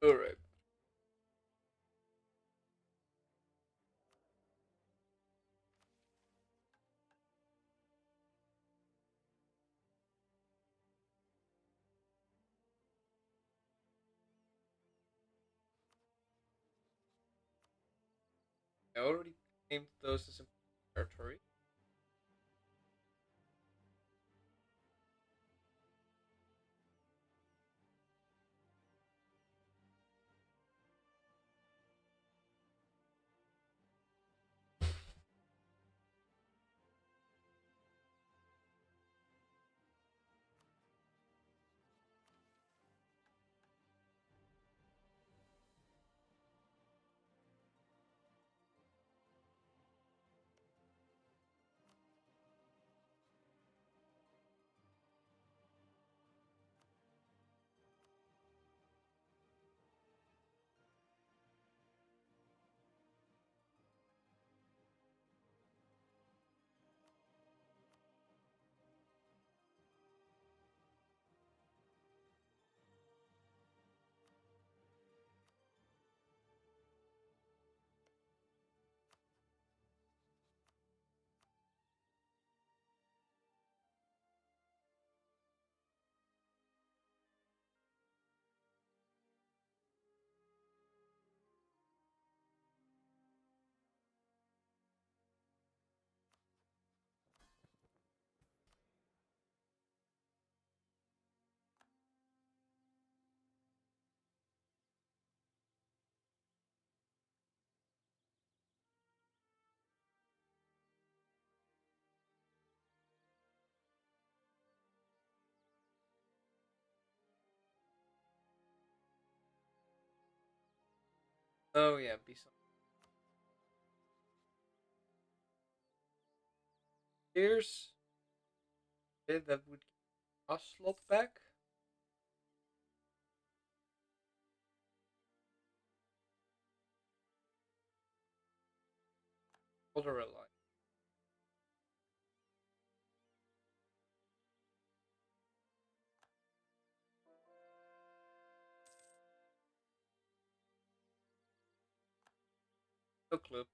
All right. I already named those as important territory. Oh yeah, be some. Here's bit that would give a slot back. Other ally. No clue.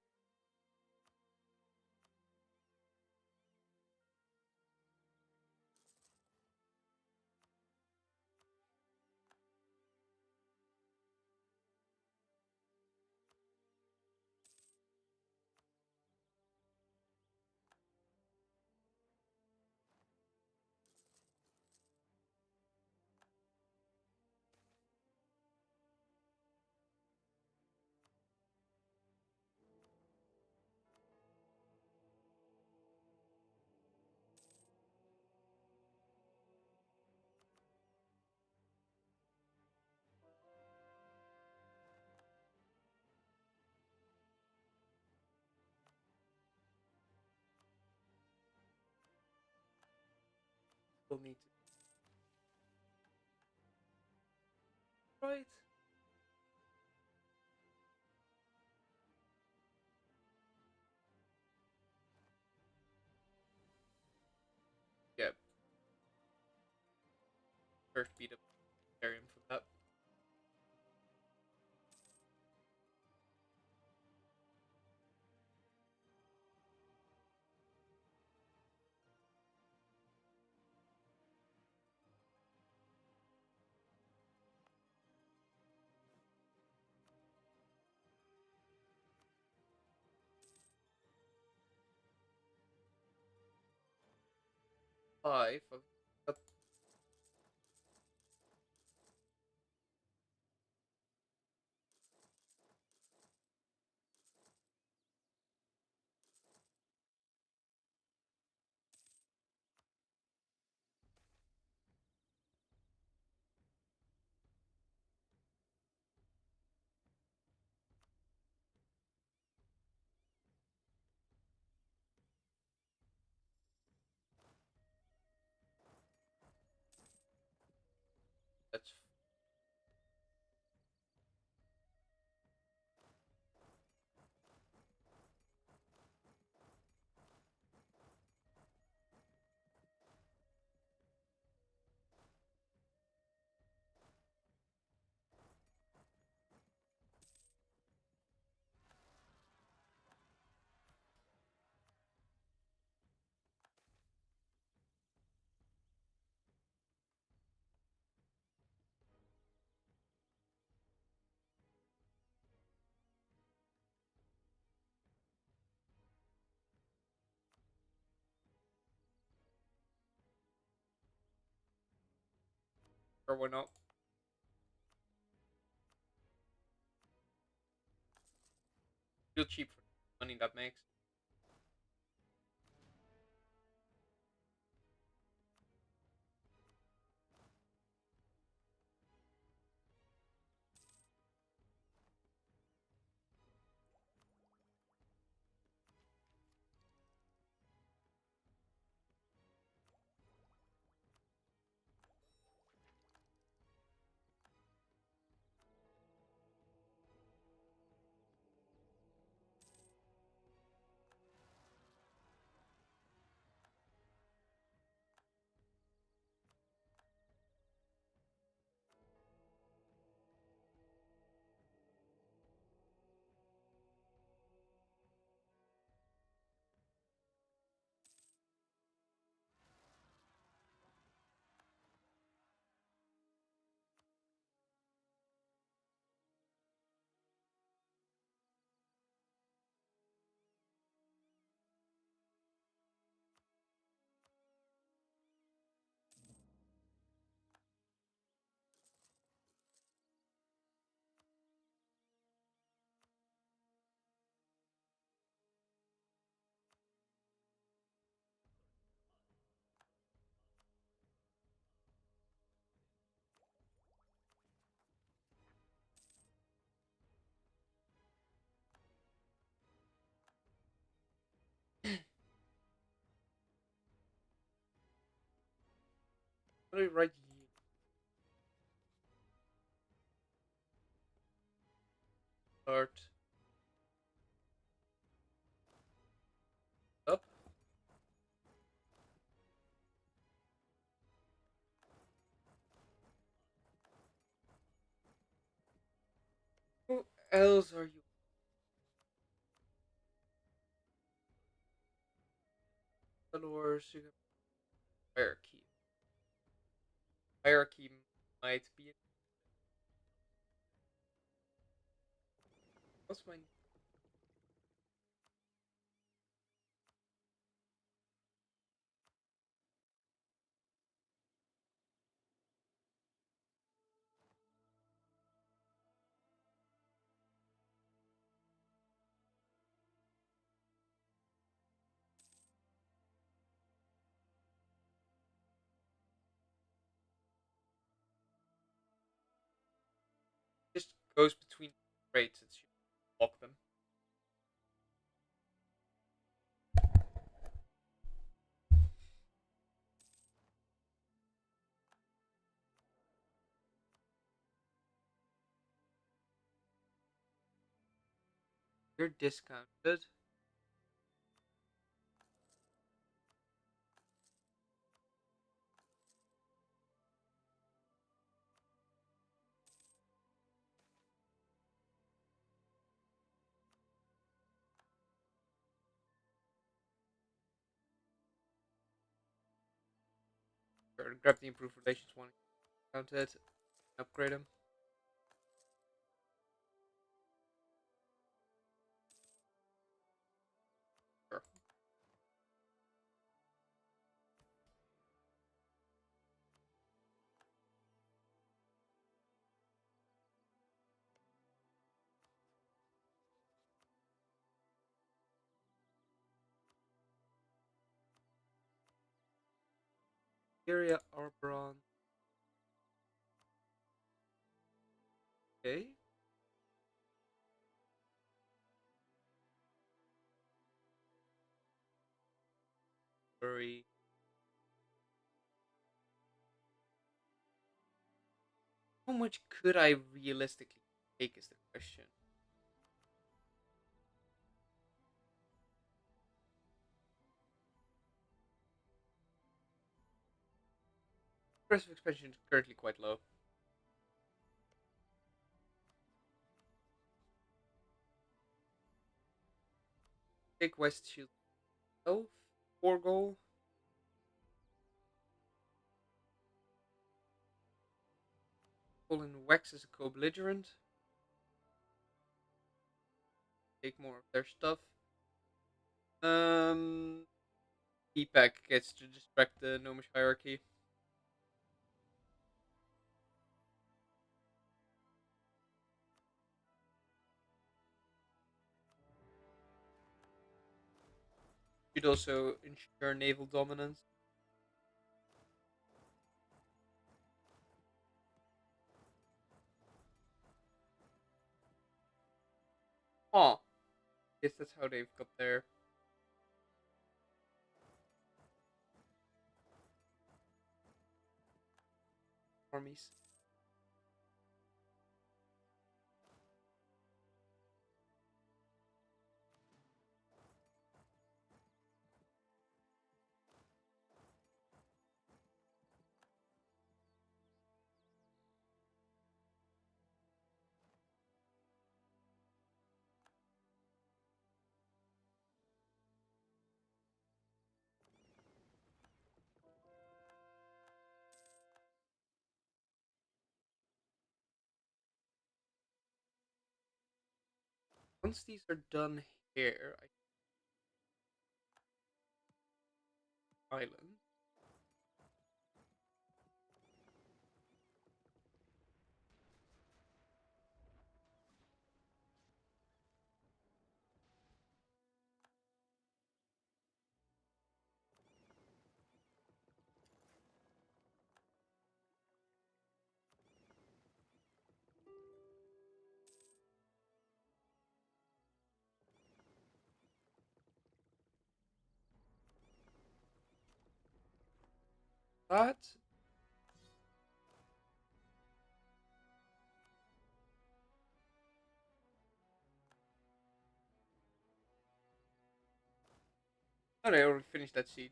'Will need to. Right. Yeah. First beat up Ethereum for that. Five. Or why not? Feel cheap for the money that makes. What do I write? Start up. Who else are you? Followers. Hierarchy. Hierarchy might be. What's my just goes between traits? It should block them. You're discounted. Sure, grab the improved relations one. Counted. Upgrade them. Sure. Area Arbron. Okay. Very. How much could I realistically take is the question. Aggressive expansion is currently quite low. Take West Shield. Oh, 4 goal. Pull in Wex as a co-belligerent. Take more of their stuff. EPAC gets to distract the Gnomish hierarchy. Should also ensure naval dominance. Huh. Guess that's how they've got their armies. Once these are done here, island. That oh, they already finished that siege.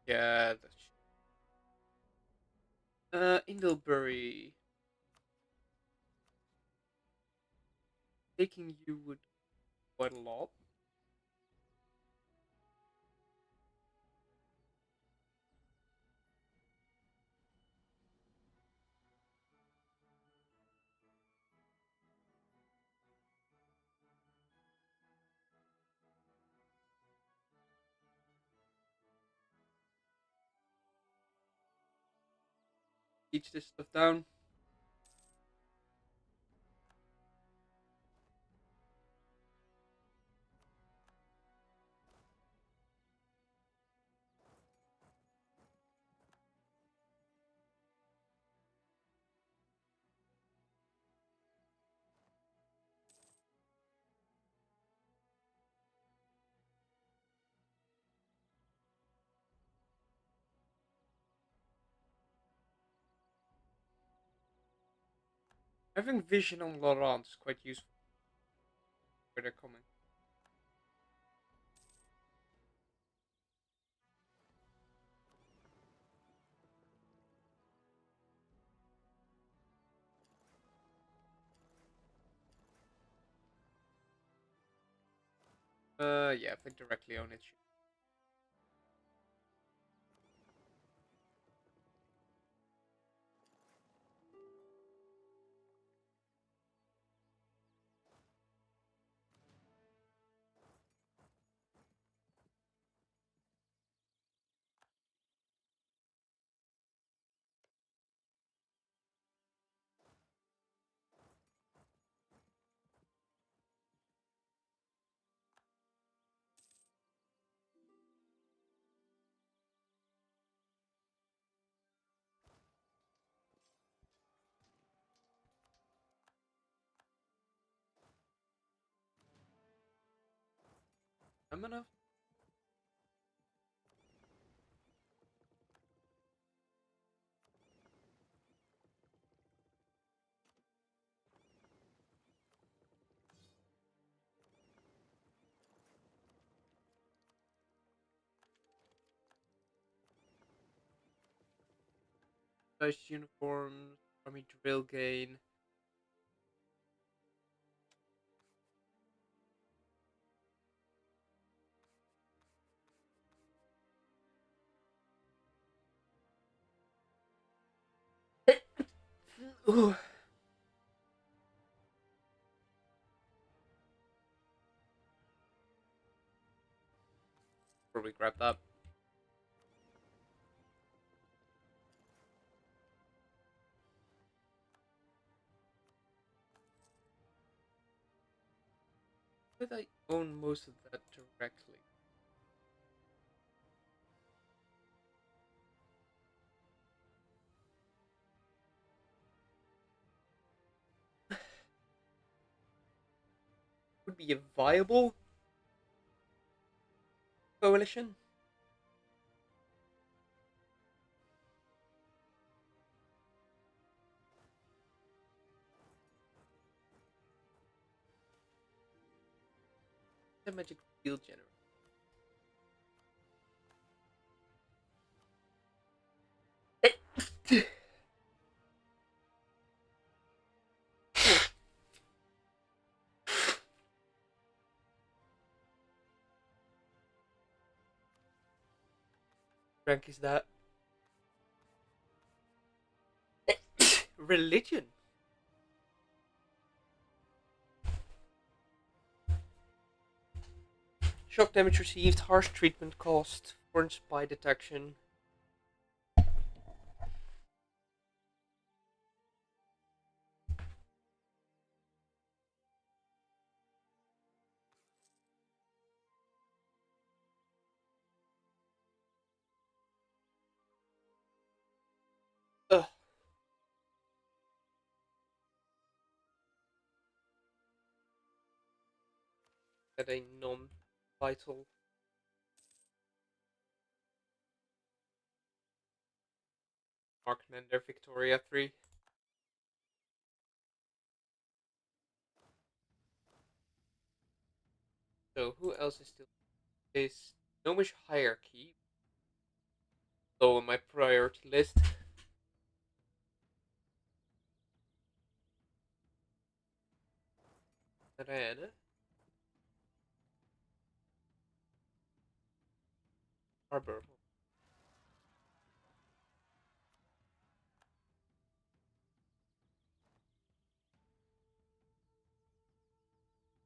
Yeah, that's Indlebury. Taking you would quite a lot. Teach this stuff down. Having vision on Laurent is quite useful where they're coming. Yeah, if I directly own it. Anbennar? Size uniforms, army drill gain. Ooh. Probably grab that. Did I own most of that directly? Would be a viable coalition. The magic field generator. Rank is that? Religion. Shock damage received, harsh treatment cost, foreign spy detection. Ugh. At a non-vital. Markmender Victoria 3. So who else is still is Gnomish hierarchy low on my priority list. Then Harbor.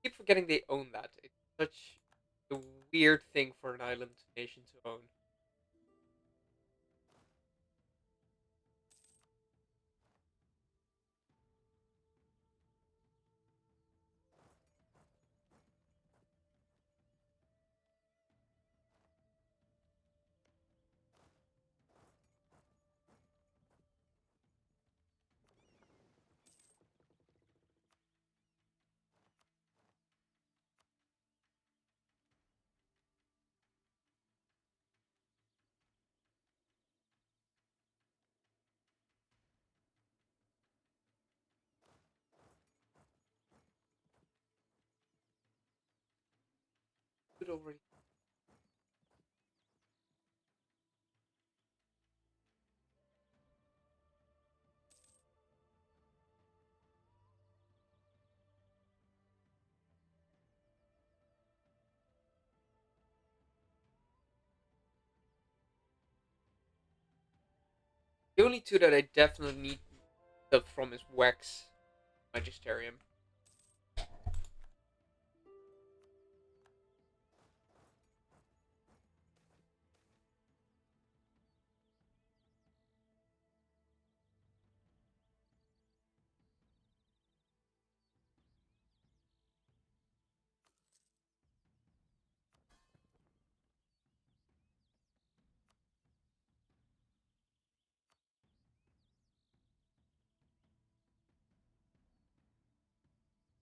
Keep forgetting they own that. It's such a weird thing for an island nation to own. Could already. The only two that I definitely need stuff from is Wax, Magisterium.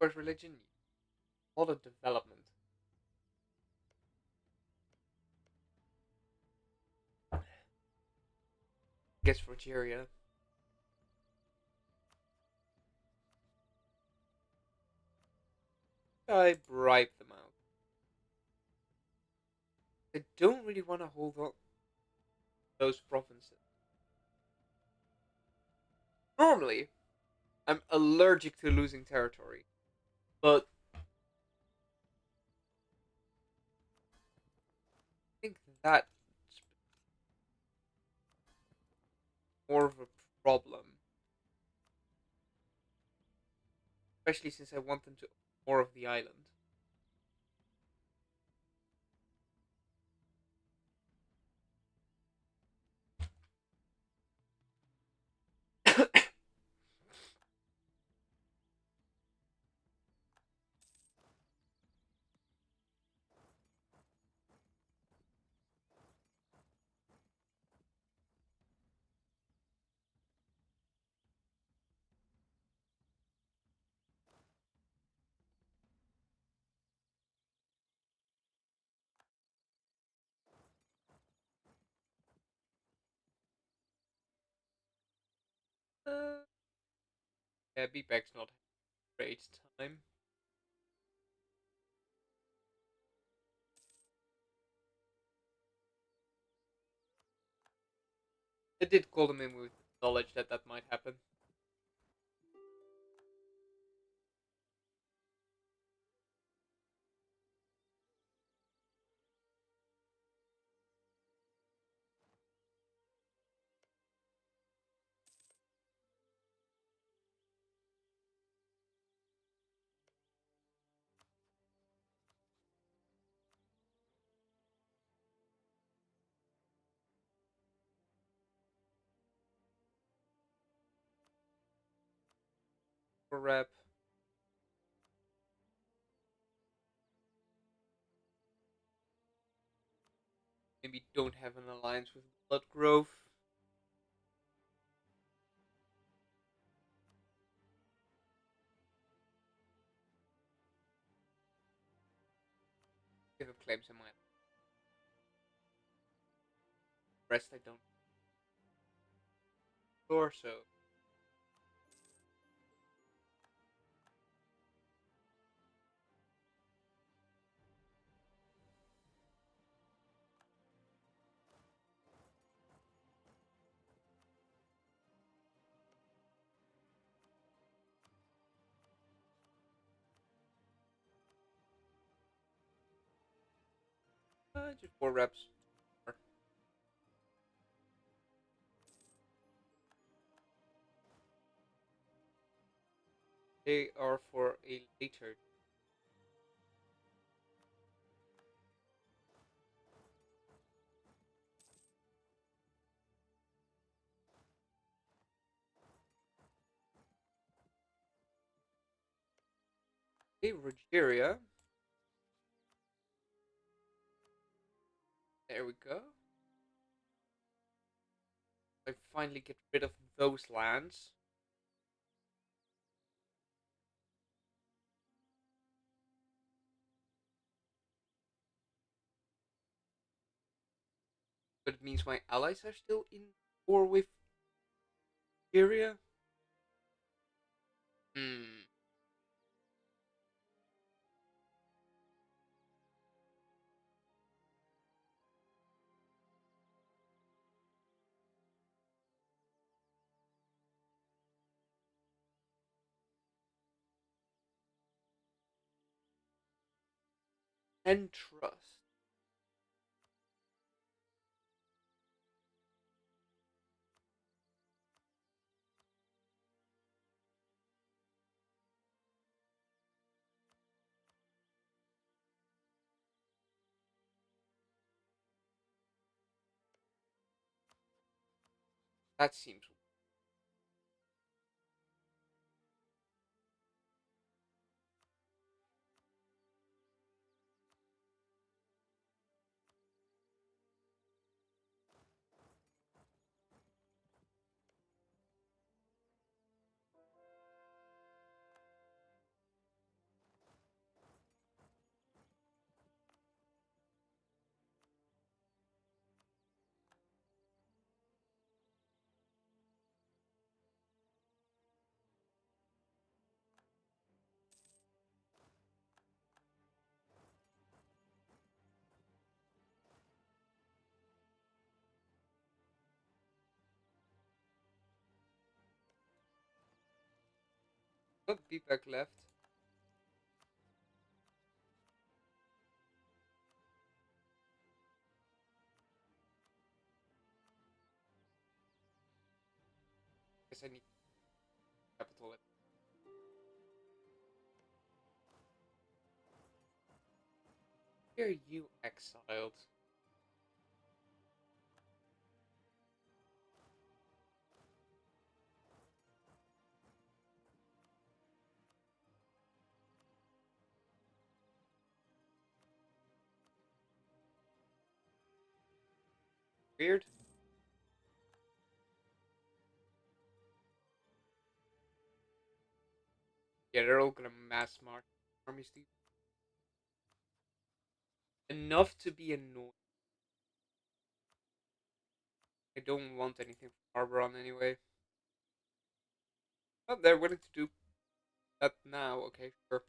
Whereas religion, a lot of development. I guess Rogeria. I bribe them out. I don't really want to hold on those provinces. Normally, I'm allergic to losing territory, but I think that's more of a problem, especially since I want them to own more of the island. Yeah, BPAC's not a great time. I did call them in with knowledge that that might happen. For rep, maybe don't have an alliance with Blood Grove. Give up claims in my rest. I don't sure, so just 4 reps. They are for a later. Hey, Rogeria. There we go. I finally get rid of those lands. But it means my allies are still in war with Syria. Hmm. And trust. That seems. Not BPAC left. Guess I need capital. Here you exiled. Weird. Yeah, they're all gonna mass march armies. Enough to be annoying. I don't want anything from Arbor anyway. Oh, they're willing to do that now. Okay, sure.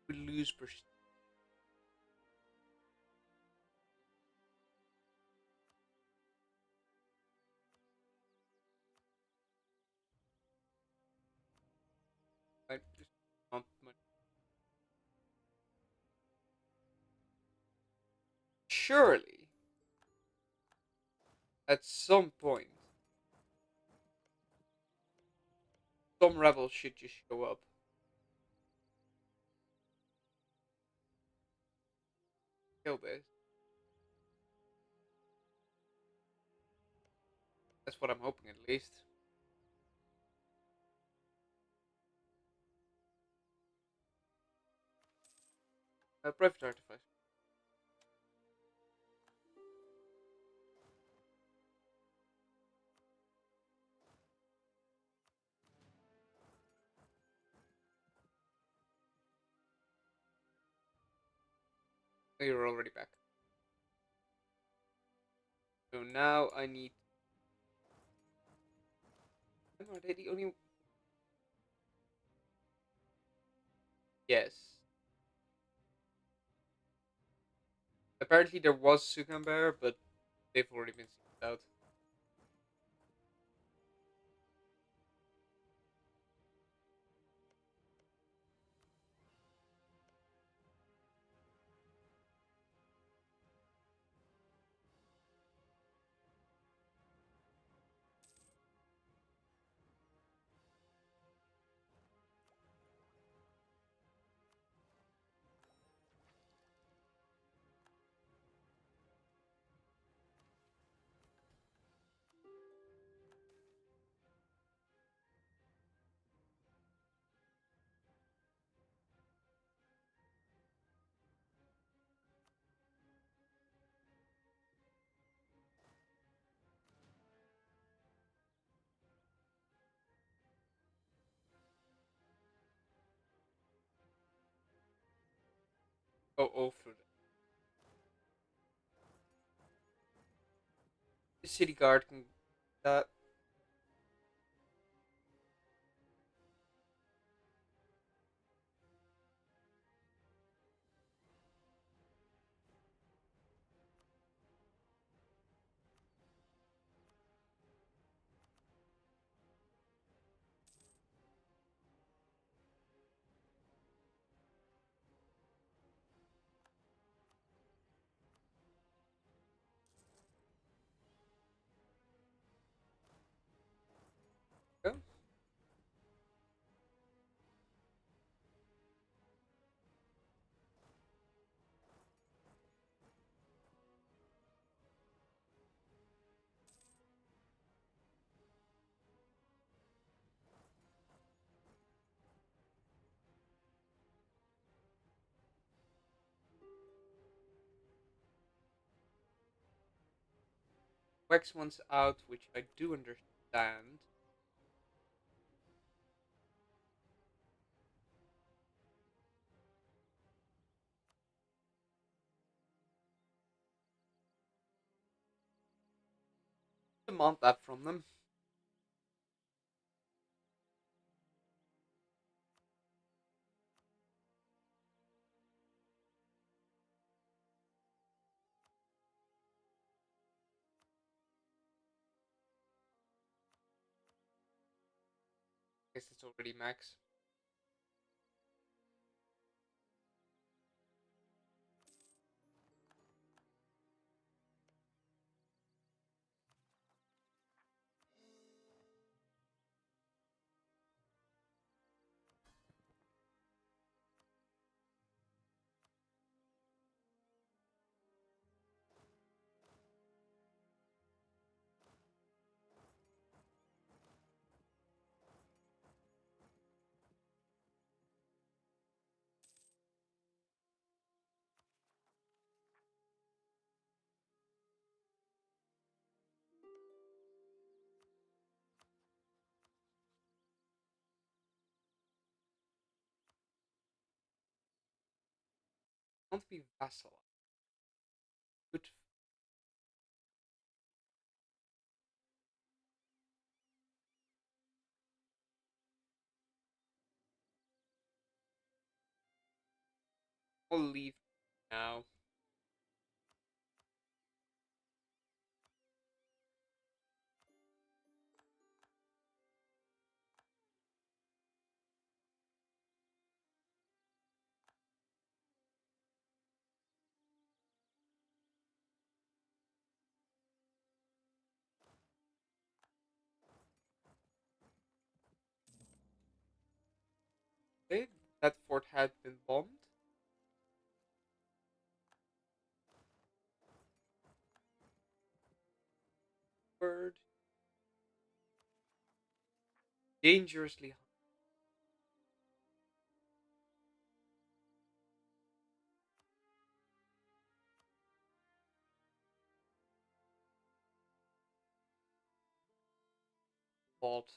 We lose prestige. I just want money. Surely, at some point, some rebels should just show up. Kill this. That's what I'm hoping, at least. Private artifice. Oh, you're already back. So now I need. Are they the only? Yes. Apparently there was Sugamber, but they've already been sent out. Oh, for the city guard can. That. Go. Wax one's out, which I do understand. Demand that from them. Guess it's already max. Can't be vassal. Good. I'll leave now. Okay, that fort had been bombed. Bird. Dangerously bought.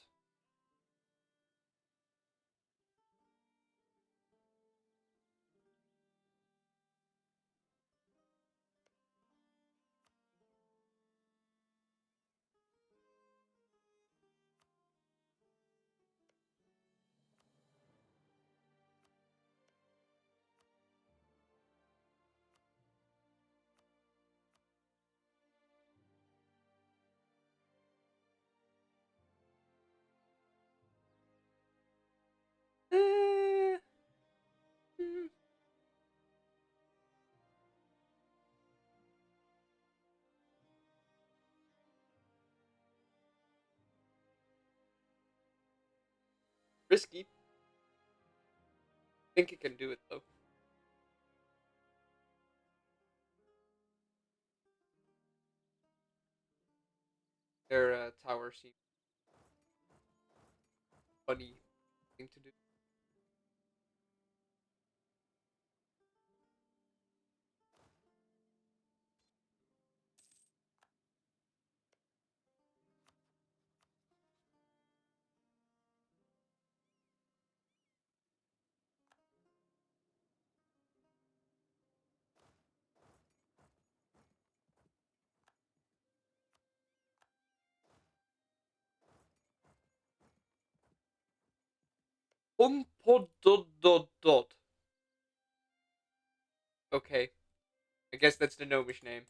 Eh, hmm, risky. Think he can do it though. Their tower seems funny thing to do. Unpod. Okay, I guess that's the gnomish name.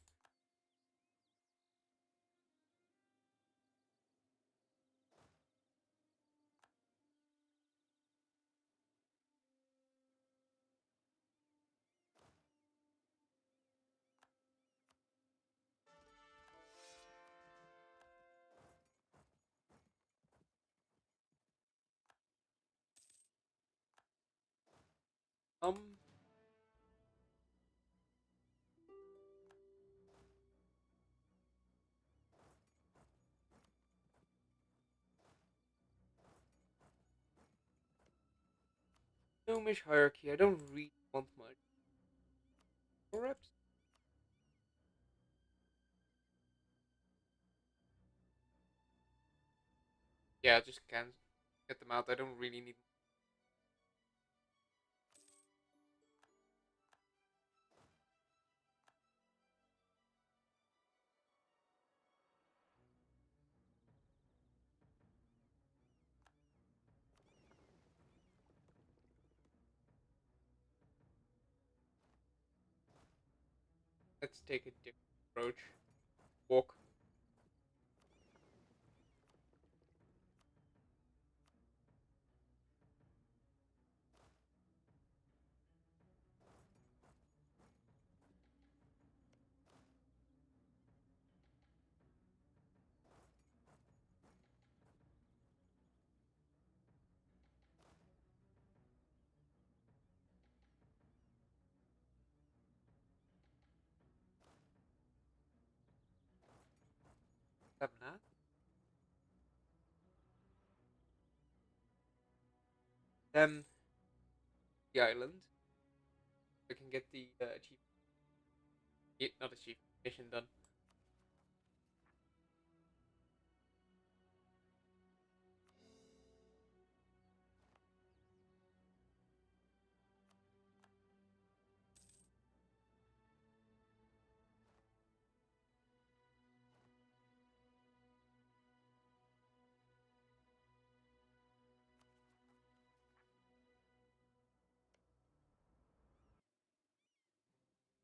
Um, gnomish hierarchy. I don't really want much. More reps? Yeah, just can get them out. I don't really need. Let's take a different approach. Walk. Them that. Them the island. We can get the not achievement mission done.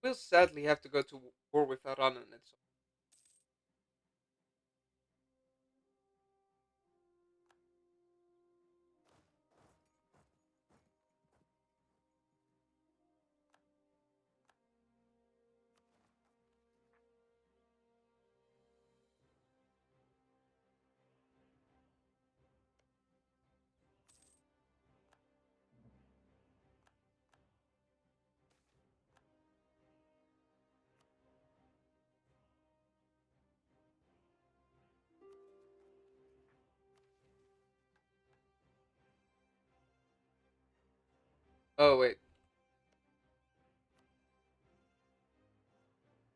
We'll sadly have to go to war with Iran and so. Oh wait,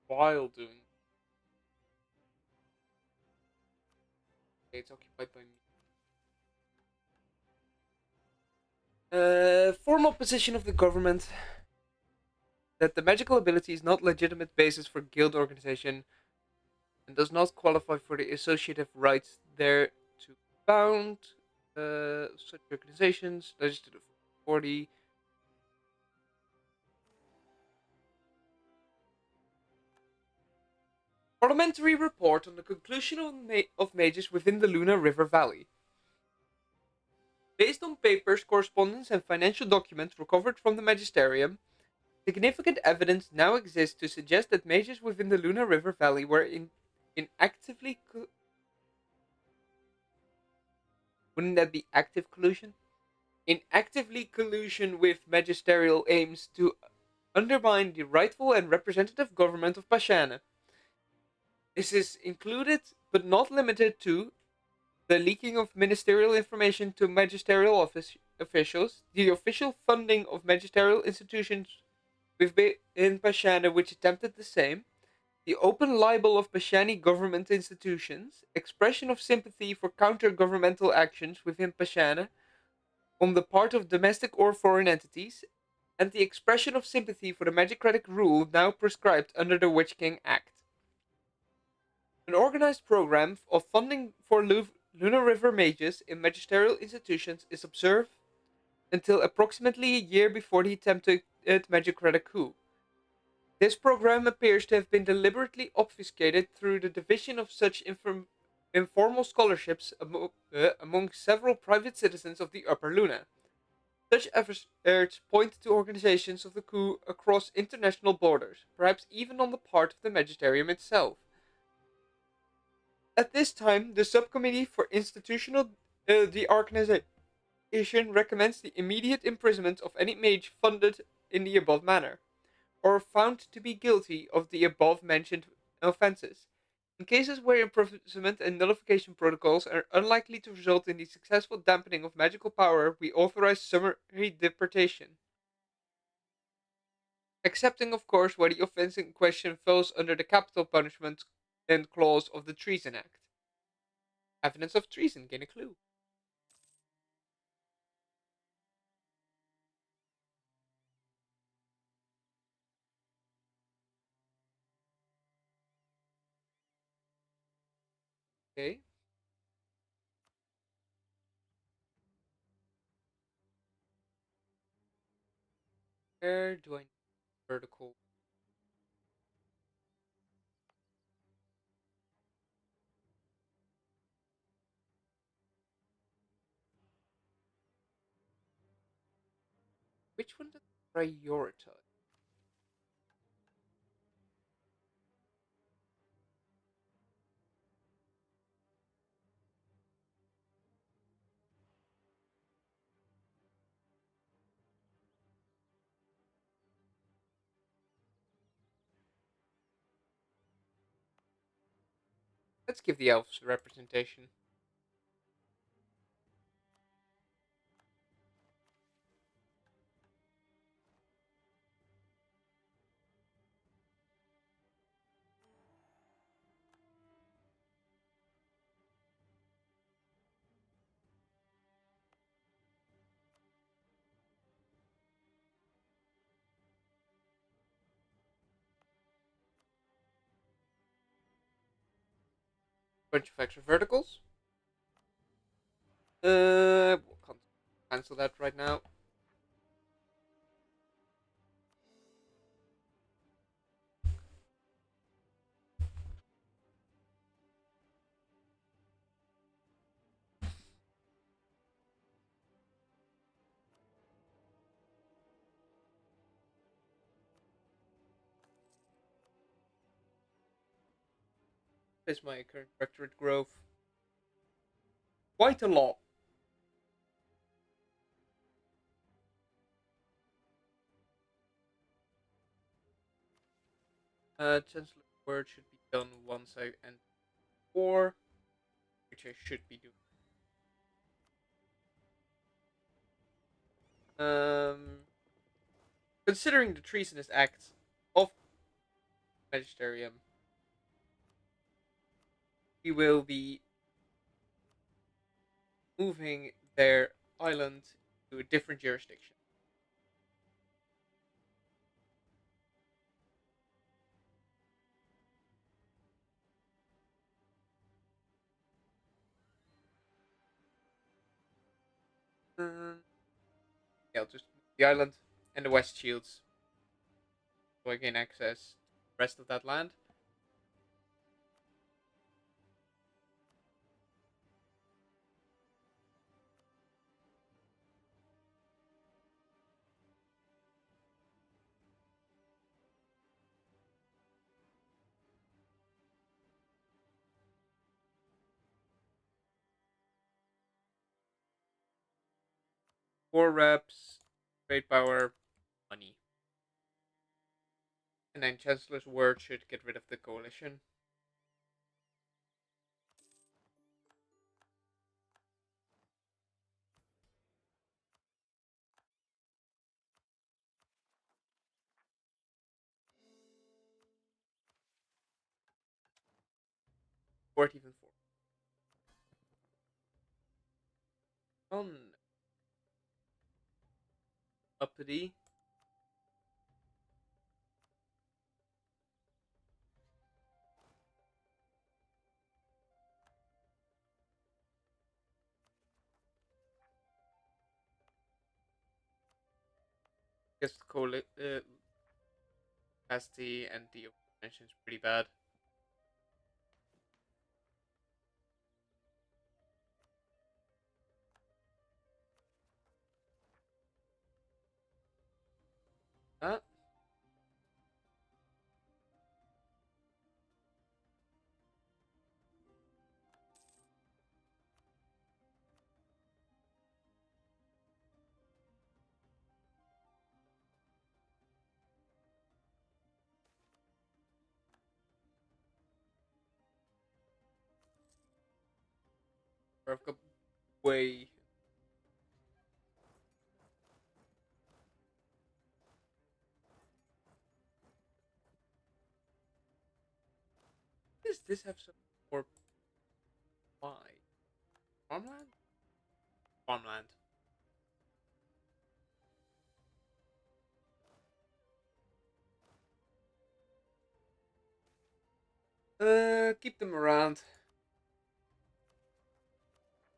while doing it's occupied by me. Formal position of the government that the magical ability is not legitimate basis for guild organization and does not qualify for the associative rights there to bound such organizations. Legislative 40. Parliamentary report on the conclusion of mages within the Luna River Valley. Based on papers, correspondence, and financial documents recovered from the magisterium, significant evidence now exists to suggest that mages within the Luna River Valley were in actively wouldn't that be active collusion? In actively collusion with magisterial aims to undermine the rightful and representative government of pashaine. This is included, but not limited to, the leaking of ministerial information to magisterial officials, the official funding of magisterial institutions within pashaine which attempted the same, the open libel of pashaine government institutions, expression of sympathy for counter-governmental actions within pashaine on the part of domestic or foreign entities, and the expression of sympathy for the magicratic rule now prescribed under the Witch King Act. An organized program of funding for Luna River mages in magisterial institutions is observed until approximately a year before the attempted magicratic coup. This program appears to have been deliberately obfuscated through the division of such informal scholarships among several private citizens of the Upper Luna. Such efforts point to organizations of the coup across international borders, perhaps even on the part of the magisterium itself. At this time, the Subcommittee for Institutional Deorganization recommends the immediate imprisonment of any mage funded in the above manner, or found to be guilty of the above mentioned offences. In cases where imprisonment and nullification protocols are unlikely to result in the successful dampening of magical power, we authorize summary deportation. Excepting, of course, where the offence in question falls under the capital punishment and clause of the Treason Act. Evidence of treason, gain a clue. Okay, where do I need vertical? Which one does prioritize? Let's give the elves representation. Bunch of extra verticals. We'll cancel that right now. Is my current directorate growth? Quite a lot. Chancellor's word should be done once I end 4, which I should be doing. Considering the treasonous acts of Magisterium, we will be moving their island to a different jurisdiction. Um, yeah, I'll just move the island and the West Shields so I gain access to the rest of that land. Four reps, trade power, money. And then Chancellor's word should get rid of the coalition. Fourth even four. On uppity. Guess the capacity and the mention is pretty bad. Uh, or I've got way. Does this have some more wide? Farmland? Farmland. Keep them around.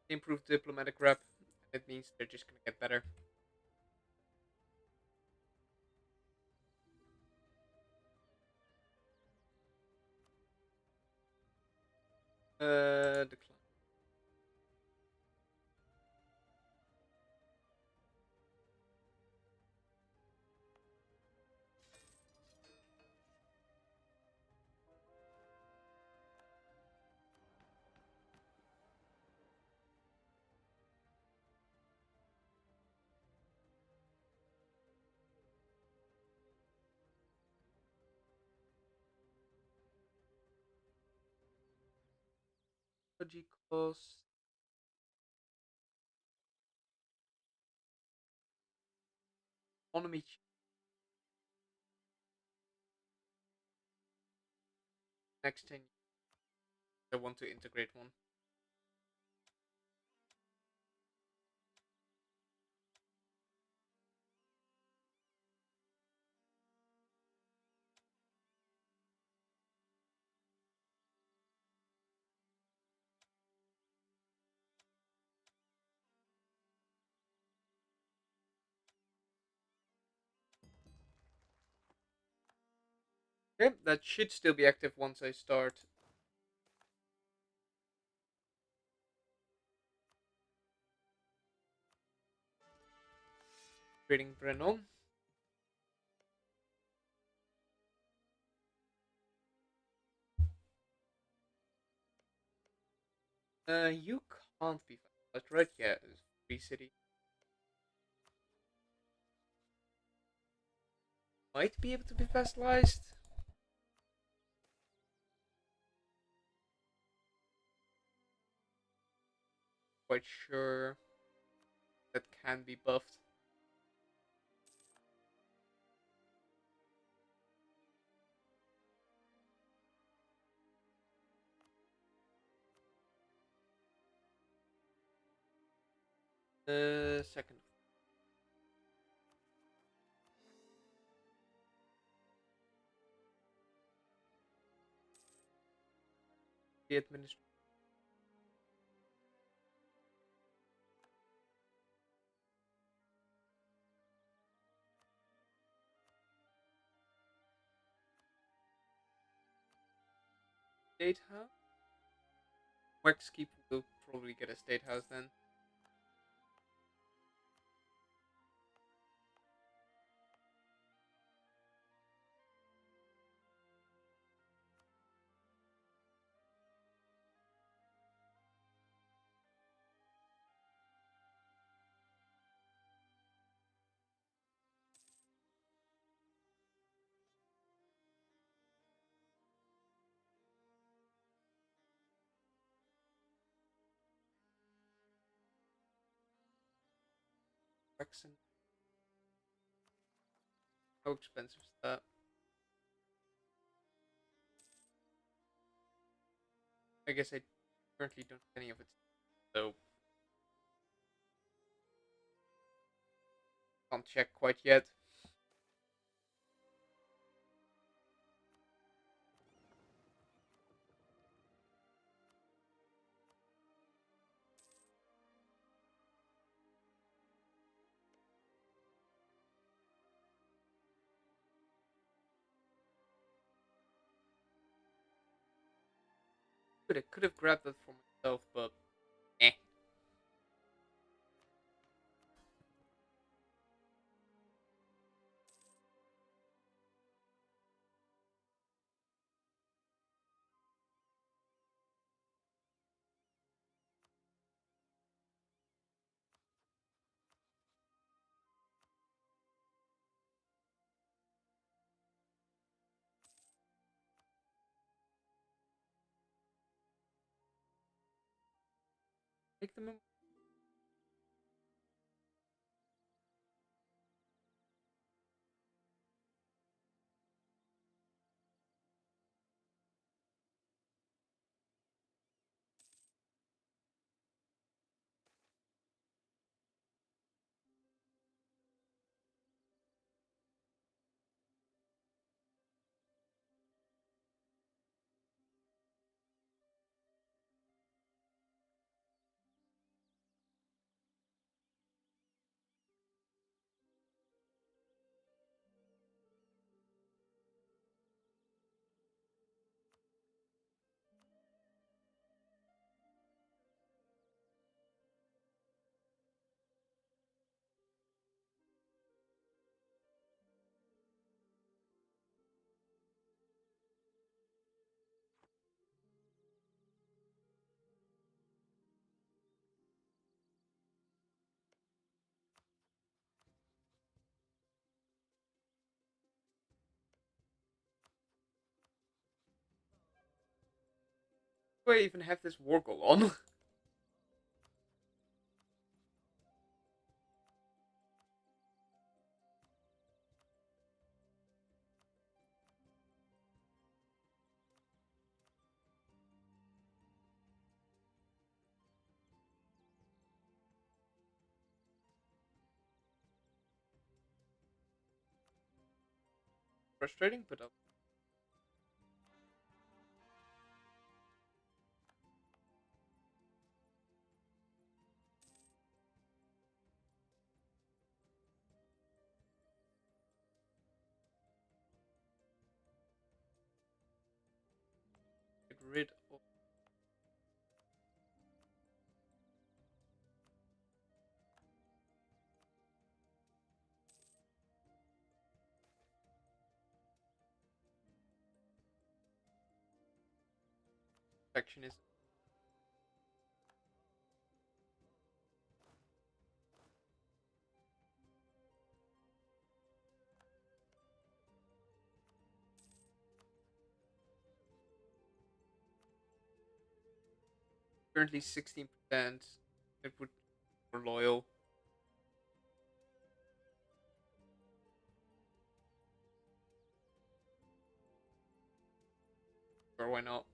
Improve diplomatic rep. It means they're just gonna get better. Decline. Technology cost. Economy. Next 10 years. I want to integrate one. Okay, that should still be active once I start creating Brennon. You can't be fast, right? Yeah, it's free city. Might be able to be vassalized. Quite sure that can be buffed. Second. The administration. State house. Waxkeep will probably get a state house then. Waxen. How expensive is that? I guess I currently don't have any of it, so can't check quite yet. Could have grabbed that for myself, but eh. Take them. Do I even have this war goal on? Frustrating, but I'll get rid of protectionism. currently 16%. It would for loyal. Or why not?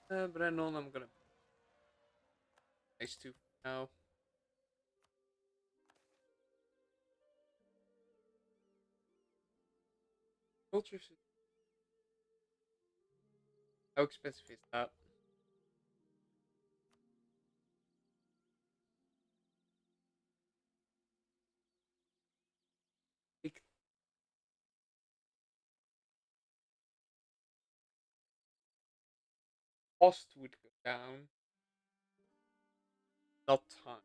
But I know I'm gonna nice to now. Culture. How expensive is that? Big cost would go down, not time.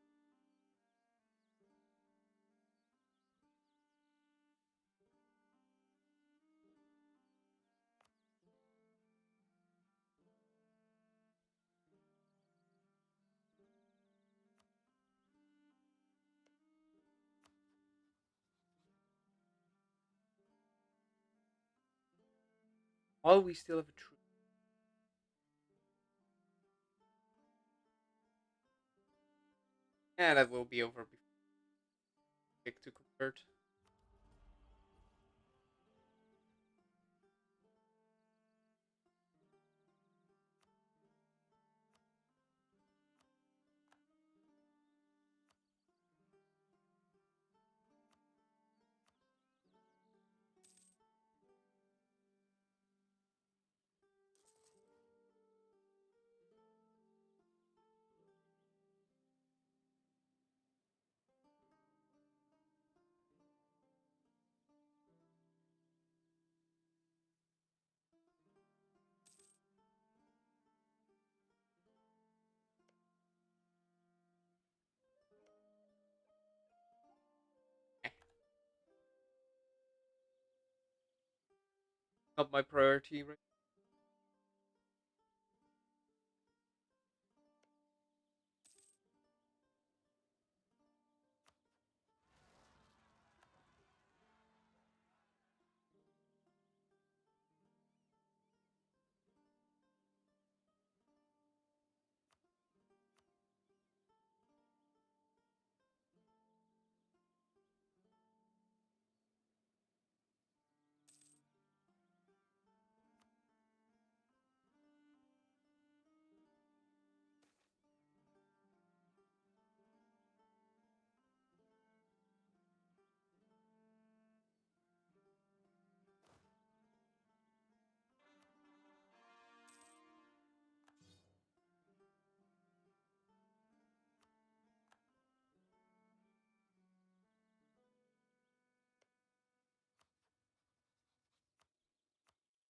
While we still have a truce. Yeah, that will be over before we pick to convert. Eh, not my priority right.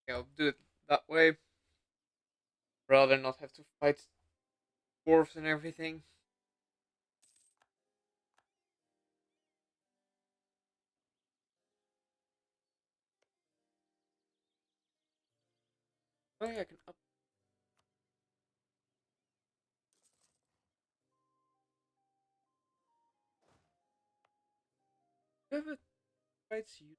Yeah, I'll do it that way rather not have to fight dwarves and everything. Oh yeah, I can up. Do I have a rights you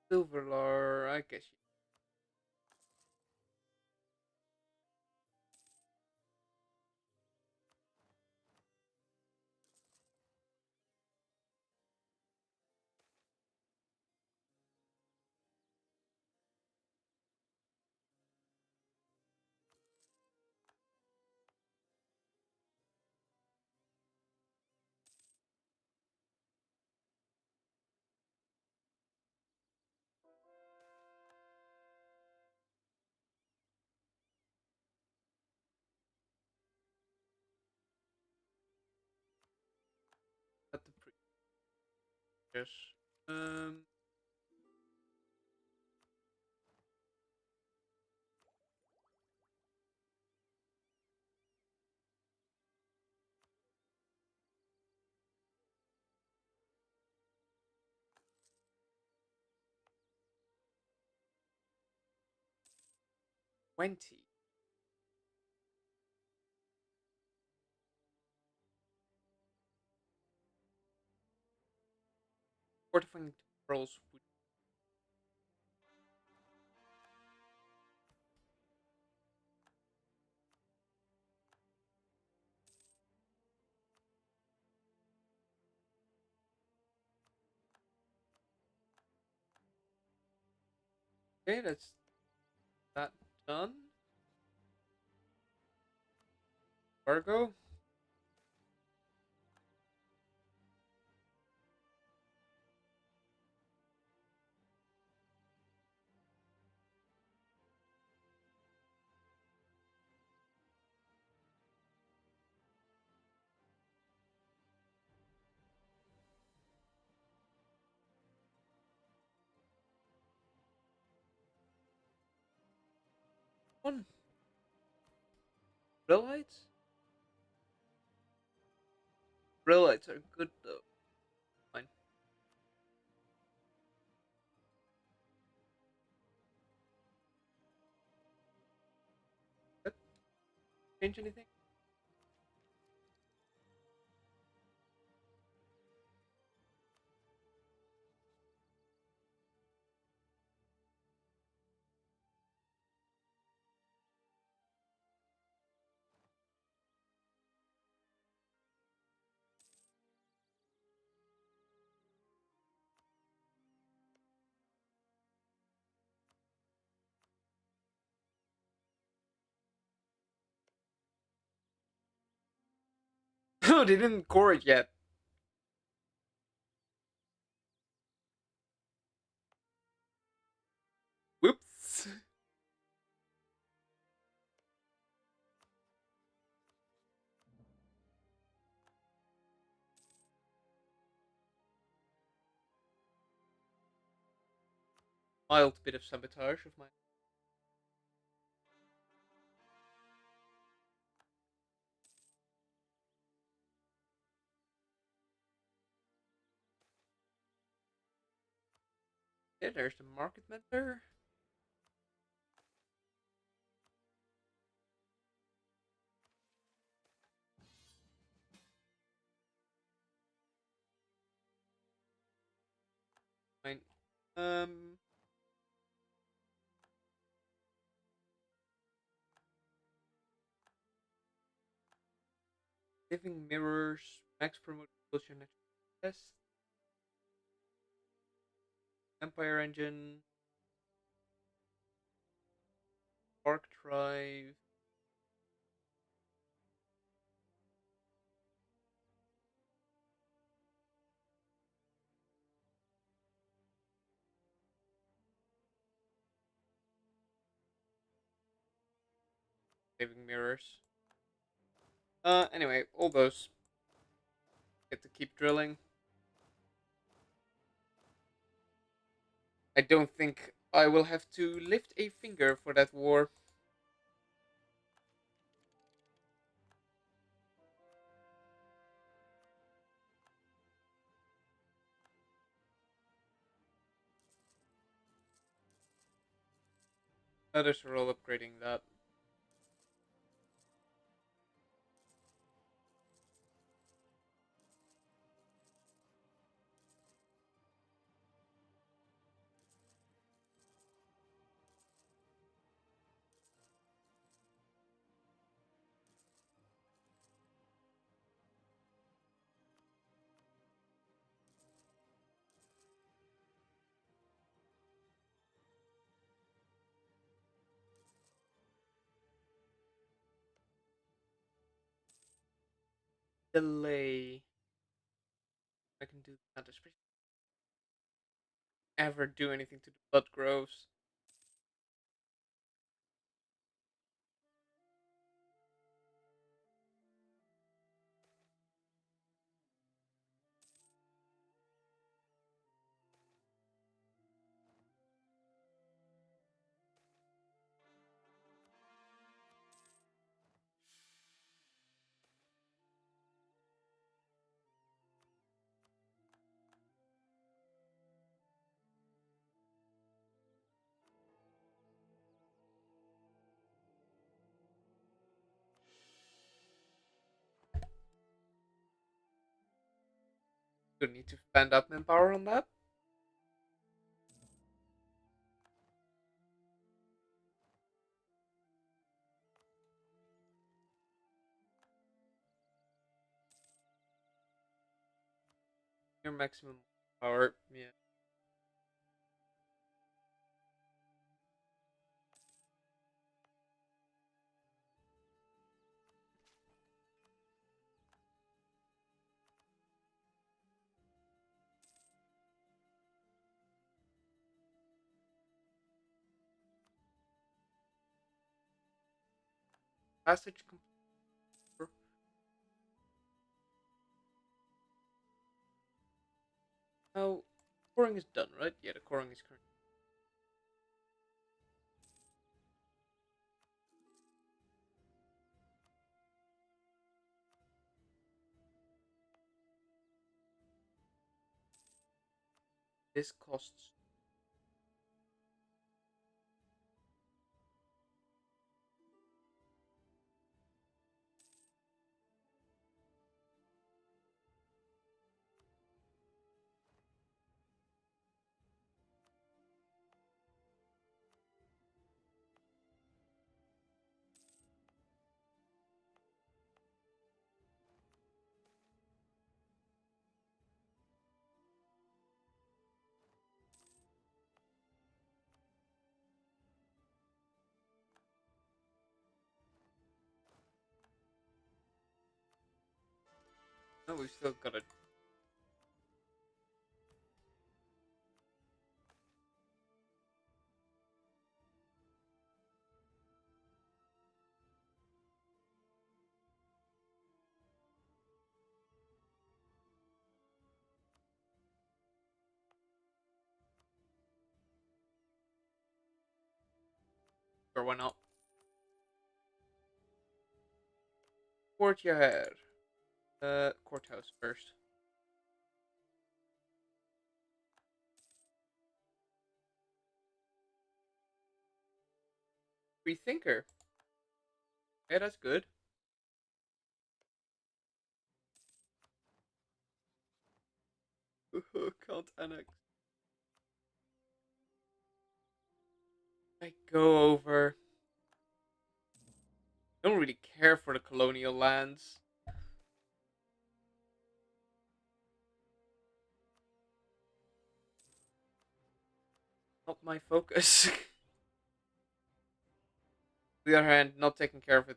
silverlar? I guess you. Yes. Um. 20. Fortifying pearls would. Okay, that's that done. Virgo. One. Brillites? Brillites are good though. Fine. That change anything? No, they didn't core it yet. Whoops. Mild bit of sabotage of my. Yeah, there's the market mentor. Fine. Um. Living mirrors. Max promote culture next test. Empire engine. Spark drive. Living mirrors. Anyway, all those get to keep drilling. I don't think I will have to lift a finger for that war. Others are all upgrading that. Delay. I can do that. Especially ever do anything to the blood groves. Don't need to spend up manpower on that. Your maximum power, yeah. Passage complete. Now, coring is done, right? Yeah, the coring is current. This costs. No, we still got it. Or why not? Courtyard. Courthouse first. Free thinker. Yeah, that's good. Can't annex. I go over. Don't really care for the colonial lands. Not my focus. On the other hand, not taking care of it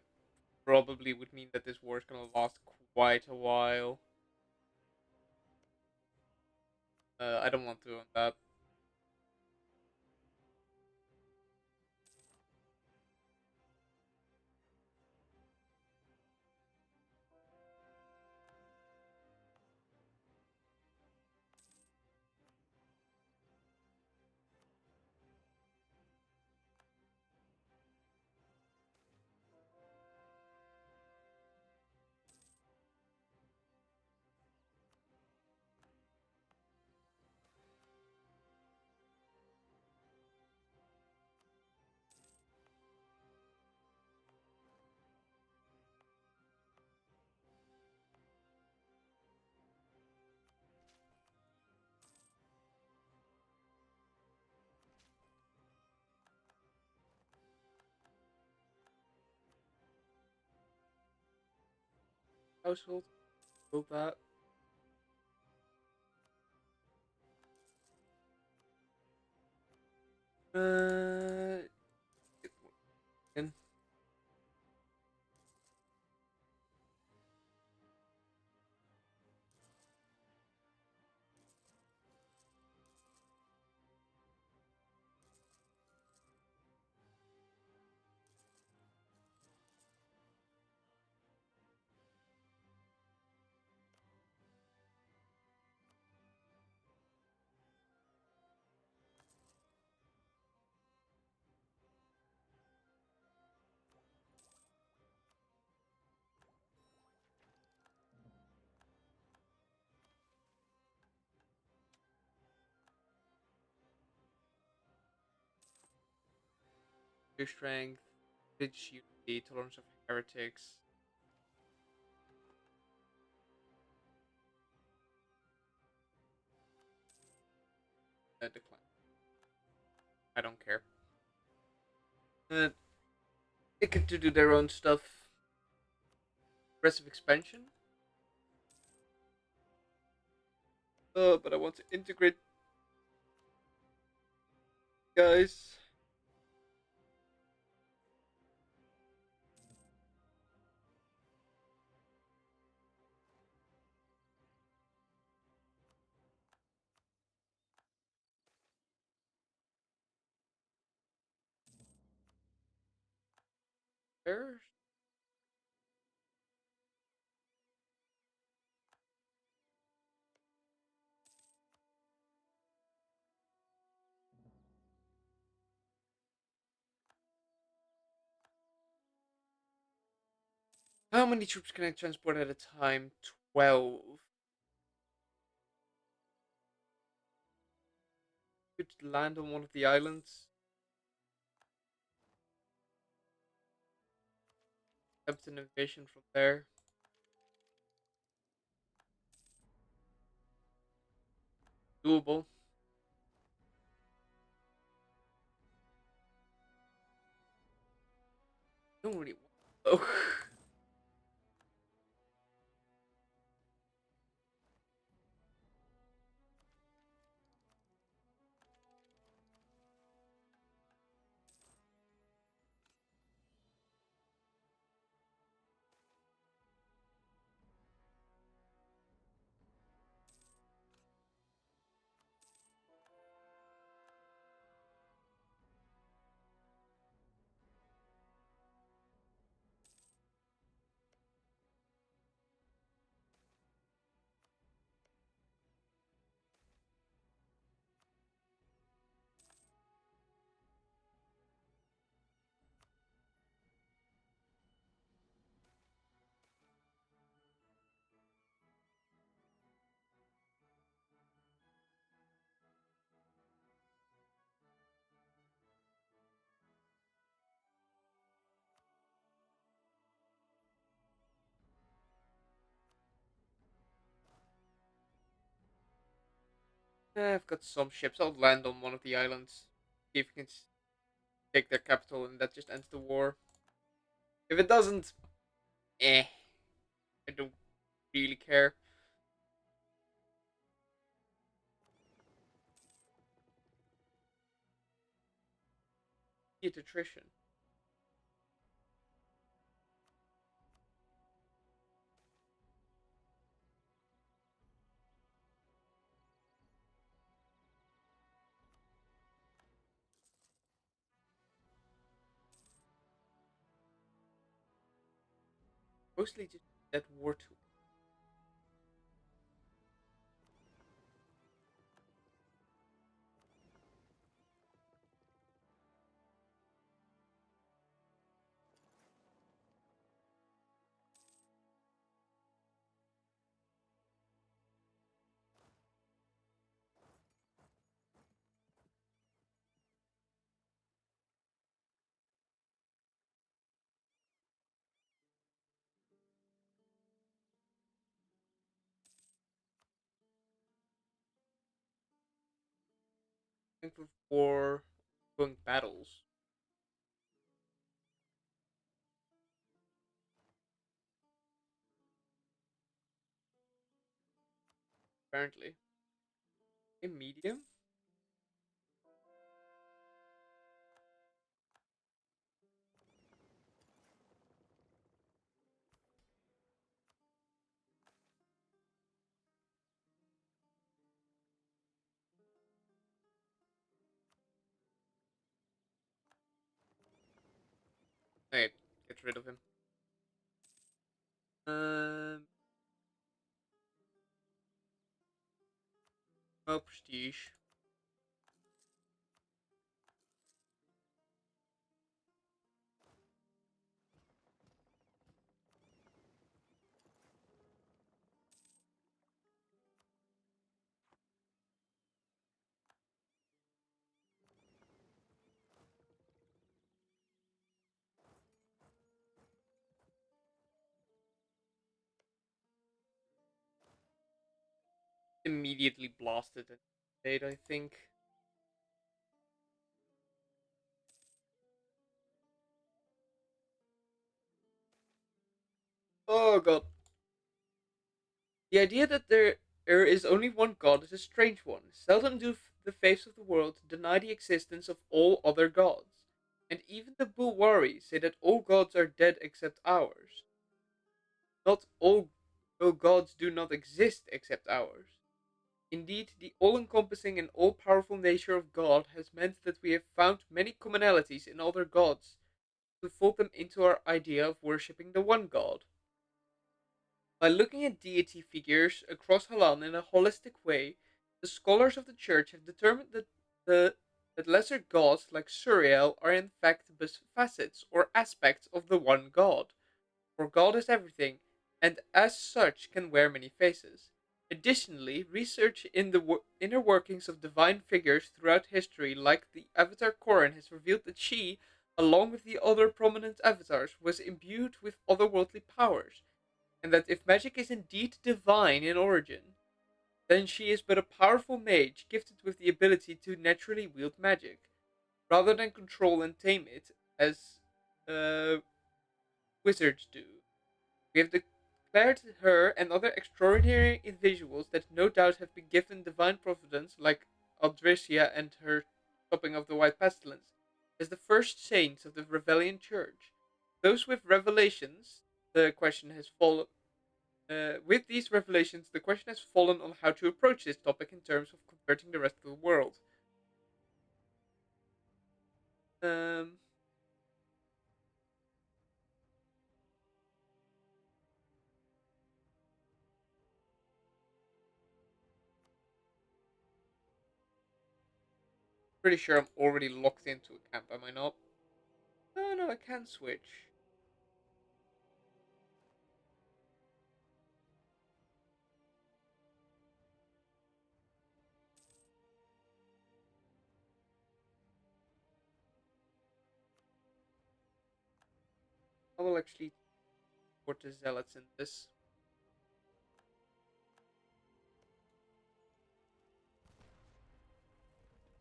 probably would mean that this war is gonna last quite a while. I don't want to on that. Household, build that. Uh, in. Your strength, religious unity, tolerance of heretics. decline. I don't care. They get to do their own stuff. Aggressive expansion. But I want to integrate, guys. There. How many troops can I transport at a time? 12. Could land on one of the islands. Attempt an invasion from there. Doable. Don't really want. Oh. I've got some ships. I'll land on one of the islands. See if we can take their capital, and that just ends the war. If it doesn't, eh, I don't really care. Get attrition. Mostly just that war tool. Think of war going battles. Apparently, in medium. Okay, get rid of him. Um, oh, prestige. Immediately blasted and stayed, I think. Oh god. The idea that there is only one God is a strange one. Seldom do the faiths of the world deny the existence of all other gods. And even the Bulwari say that all gods are dead except ours. Not all gods do not exist except ours. Indeed, the all encompassing and all powerful nature of God has meant that we have found many commonalities in other gods to fold them into our idea of worshipping the one God. By looking at deity figures across Halan in a holistic way, the scholars of the Church have determined the that lesser gods like Suriel are in fact facets or aspects of the one God. For God is everything, and as such can wear many faces. Additionally, research in the inner workings of divine figures throughout history, like the Avatar Korran, has revealed that she, along with the other prominent avatars, was imbued with otherworldly powers, and that if magic is indeed divine in origin, then she is but a powerful mage gifted with the ability to naturally wield magic, rather than control and tame it as uh, wizards do. We have declared her and other extraordinary individuals that no doubt have been given divine providence, like Aldricia and her stopping of the White Pestilence, as the first saints of the Revelian Church. Those with revelations, the question has fallen. With these revelations, the question has fallen on how to approach this topic in terms of converting the rest of the world. Um, Pretty sure I'm already locked into a camp, am I not? Oh no, I can switch. I will actually put the zealots in this.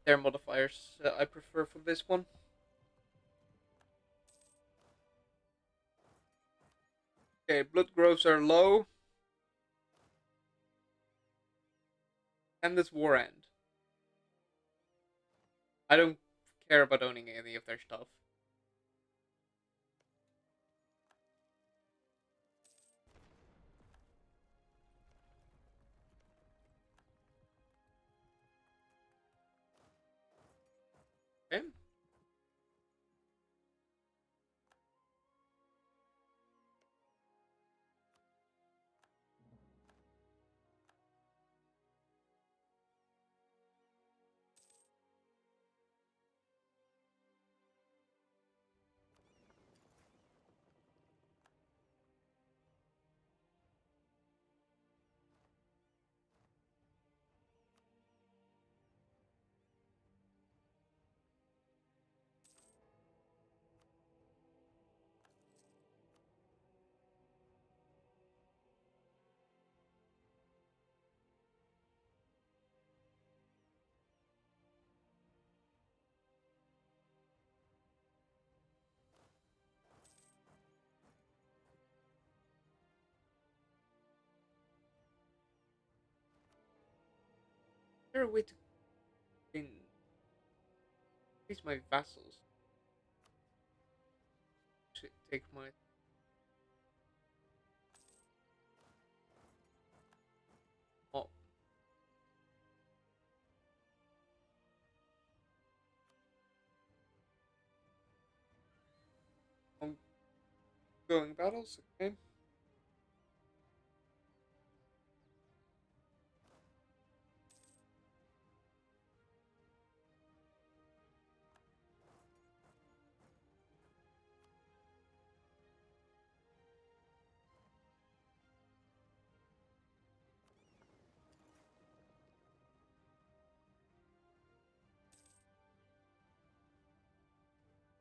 Their modifiers I prefer for this one. Okay, blood growths are low, and this war end. I don't care about owning any of their stuff. Okay, is there a way to increase my vassals to take my oh, ongoing battles? Okay,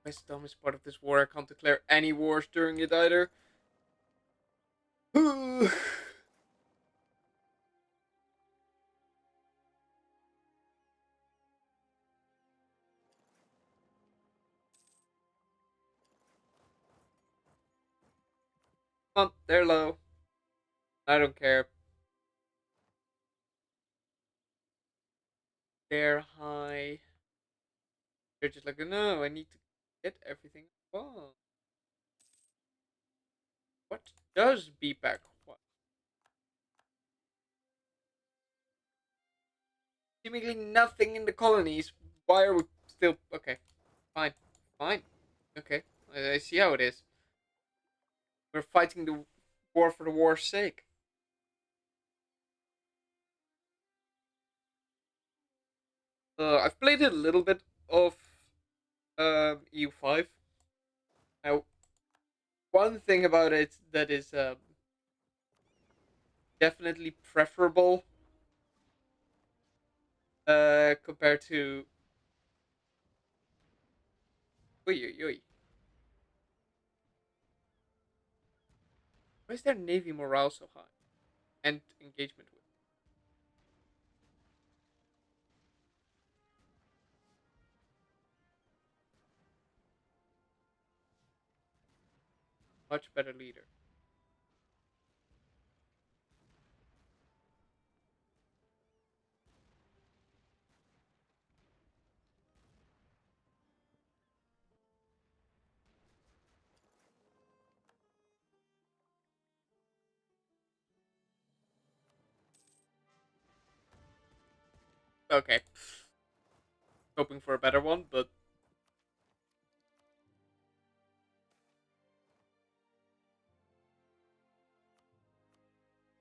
wisdom is part of this war. I can't declare any wars during it either. Come on, They're low. I don't care. They're high. They're just like, no, I need to get everything. Oh, what does BPAC want? Seemingly nothing in the colonies. Why are we still okay? Fine, fine. Okay, I see how it is. We're fighting the war for the war's sake. I've played a little bit of EU5. Now, one thing about it that is definitely preferable compared to. Oi, oi, oi. Why is their navy morale so high? And engagement with much better leader. Okay, hoping for a better one, but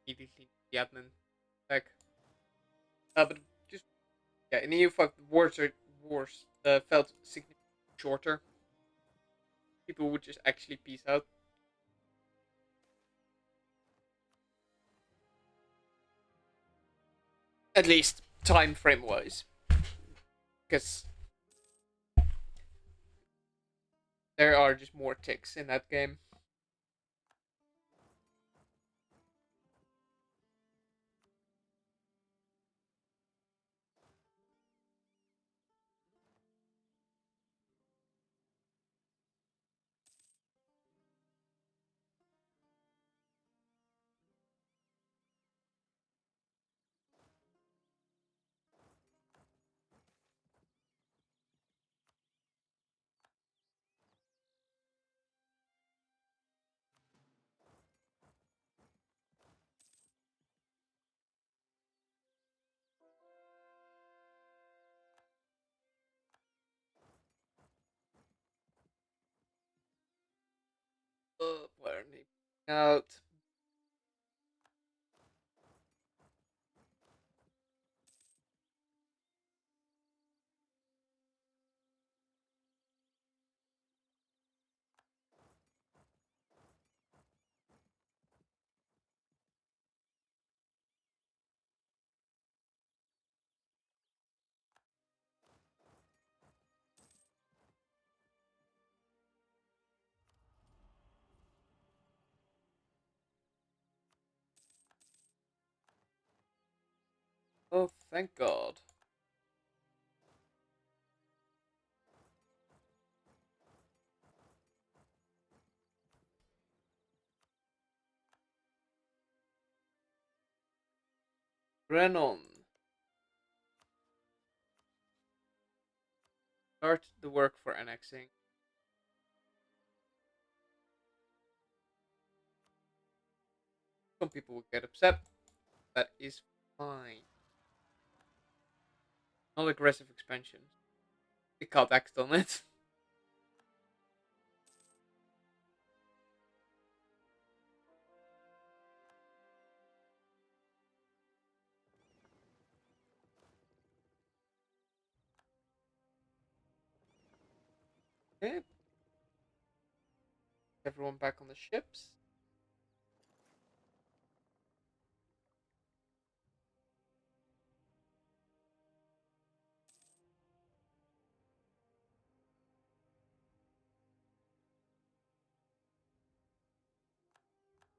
immediately the admin back. But just yeah, in EU5 wars felt significantly shorter. People would just actually peace out. At least time frame wise, because there are just more ticks in that game. Where they out? Oh, thank God. Renon, start the work for annexing. Some people will get upset. That is fine. Not aggressive expansion. We can't act on it. Okay. Everyone back on the ships.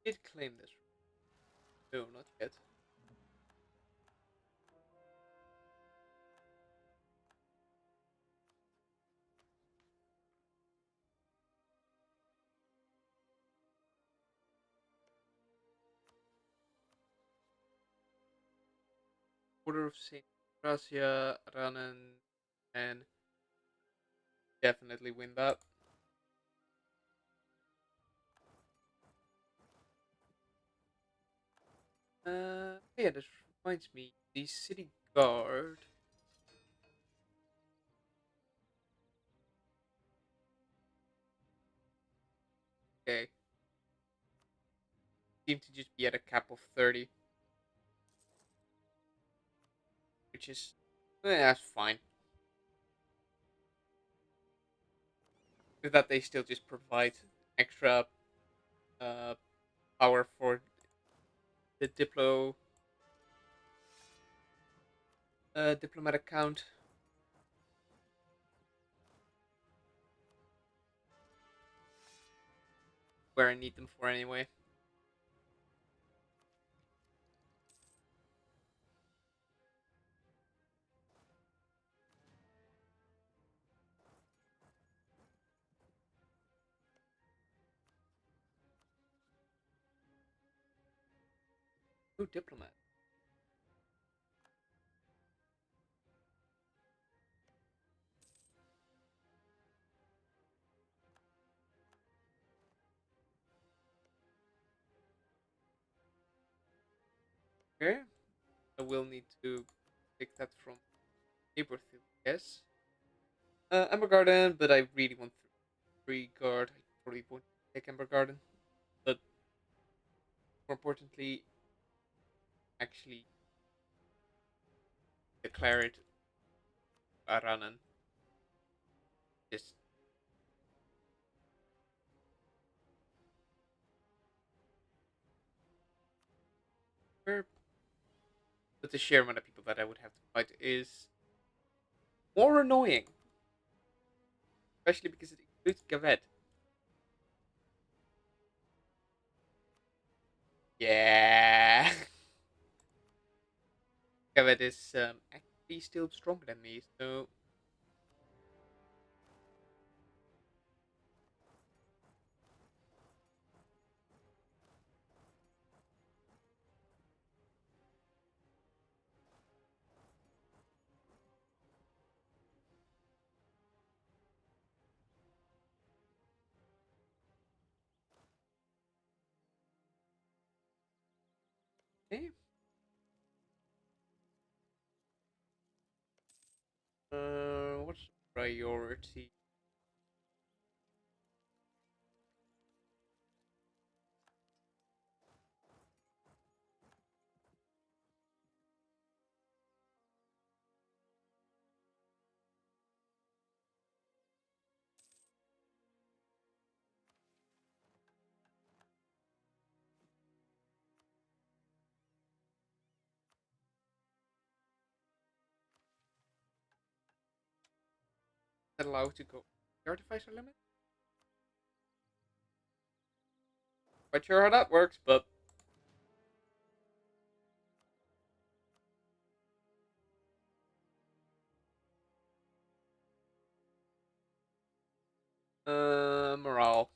Did claim this. No, not yet. Order of Saint Gracia, Ranen, and definitely win that. Yeah, this reminds me, the city guard. Okay, seem to just be at a cap of 30, which is, that's fine. With that, they still just provide extra uh, power for the diplomat account, where I need them for anyway. Ooh, diplomat. Okay, I will need to pick that from Aberfield, yes. Amber Garden, but I really want three guard. I probably won't take Amber Garden, but more importantly, actually declare it Aranan. Just where, but the sheer amount of people that I would have to fight is more annoying, especially because it includes Gavet. Yeah, Gavet is actually still stronger than me, so okay. What's priority? That allowed to go the artificer limit? Quite sure how that works, but morale.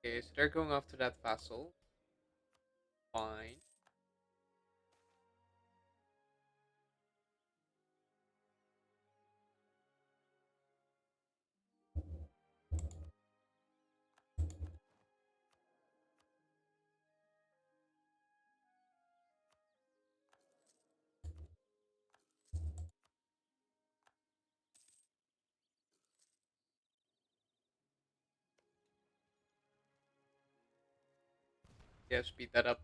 Okay, so they're going after that vassal. Fine. Yeah, speed that up.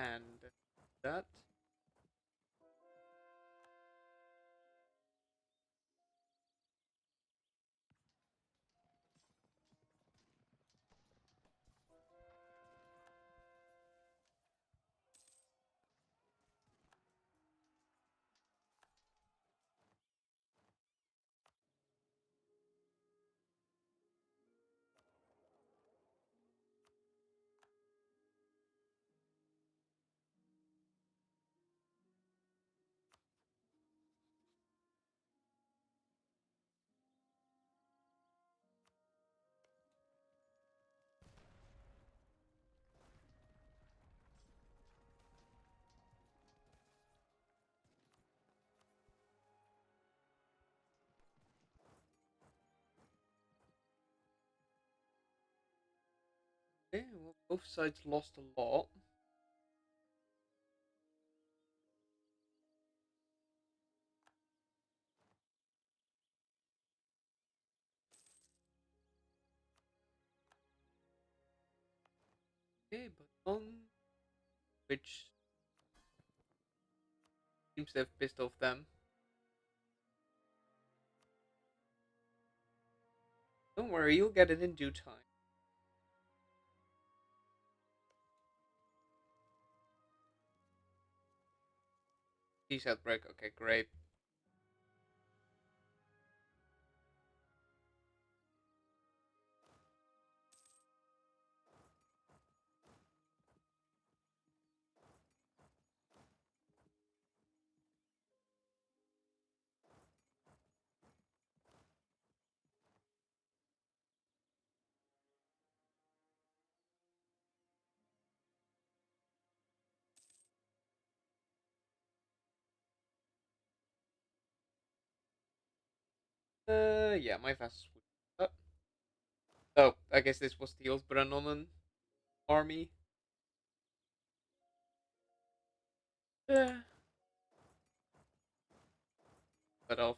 and that. Okay, well, both sides lost a lot. Okay, but one which seems to have pissed off them. Don't worry, you'll get it in due time. Peace outbreak. Okay, great. Yeah, my vassals would. Oh, I guess this was the Osbranonen army. Uh, cut off.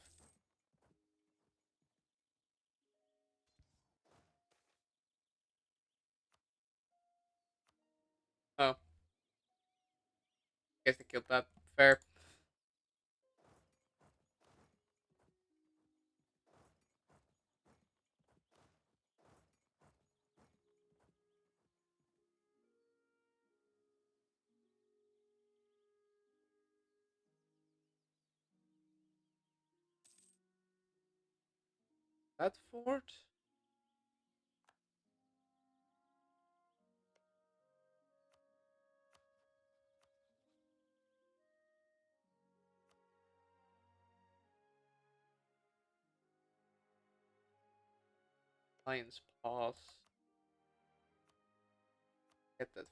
Oh, guess they killed that. Fair. That fort? Lions Pass. Get that.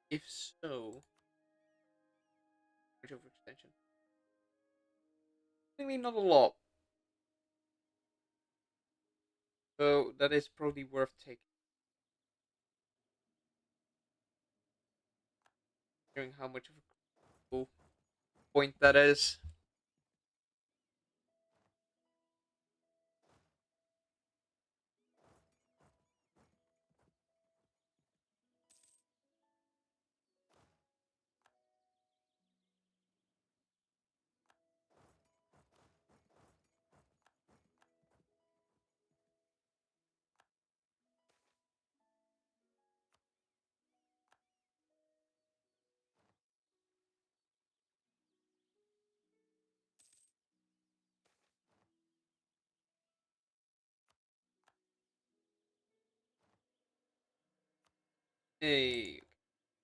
If so, much overextension. I mean, not a lot. So that is probably worth taking. Considering how much of a cool point that is. Hey,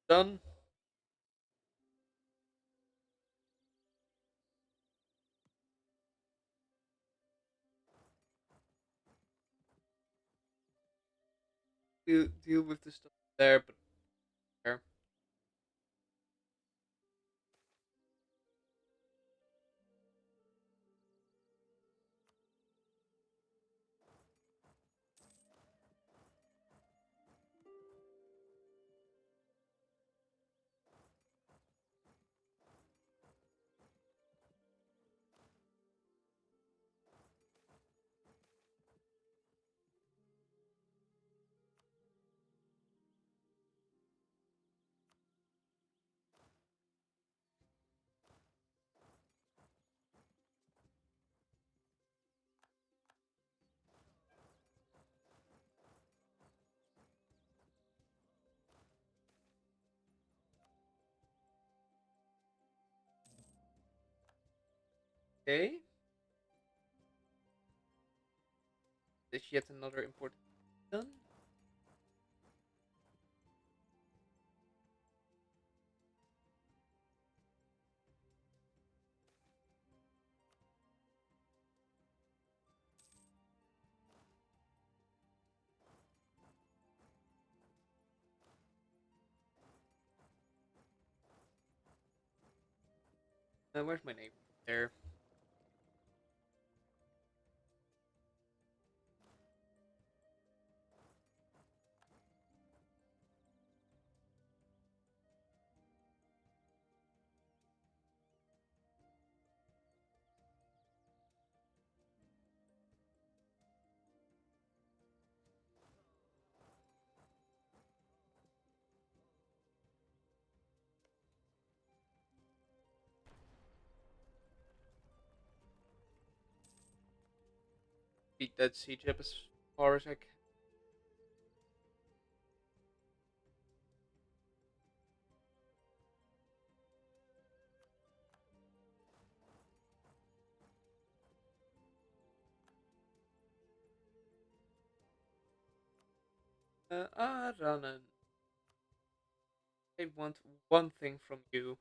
done. Deal with the stuff there, but there. Okay. There's yet another important done. Where's my name? There. Beat that siege up as far as I can. Ranan. I want one thing from you.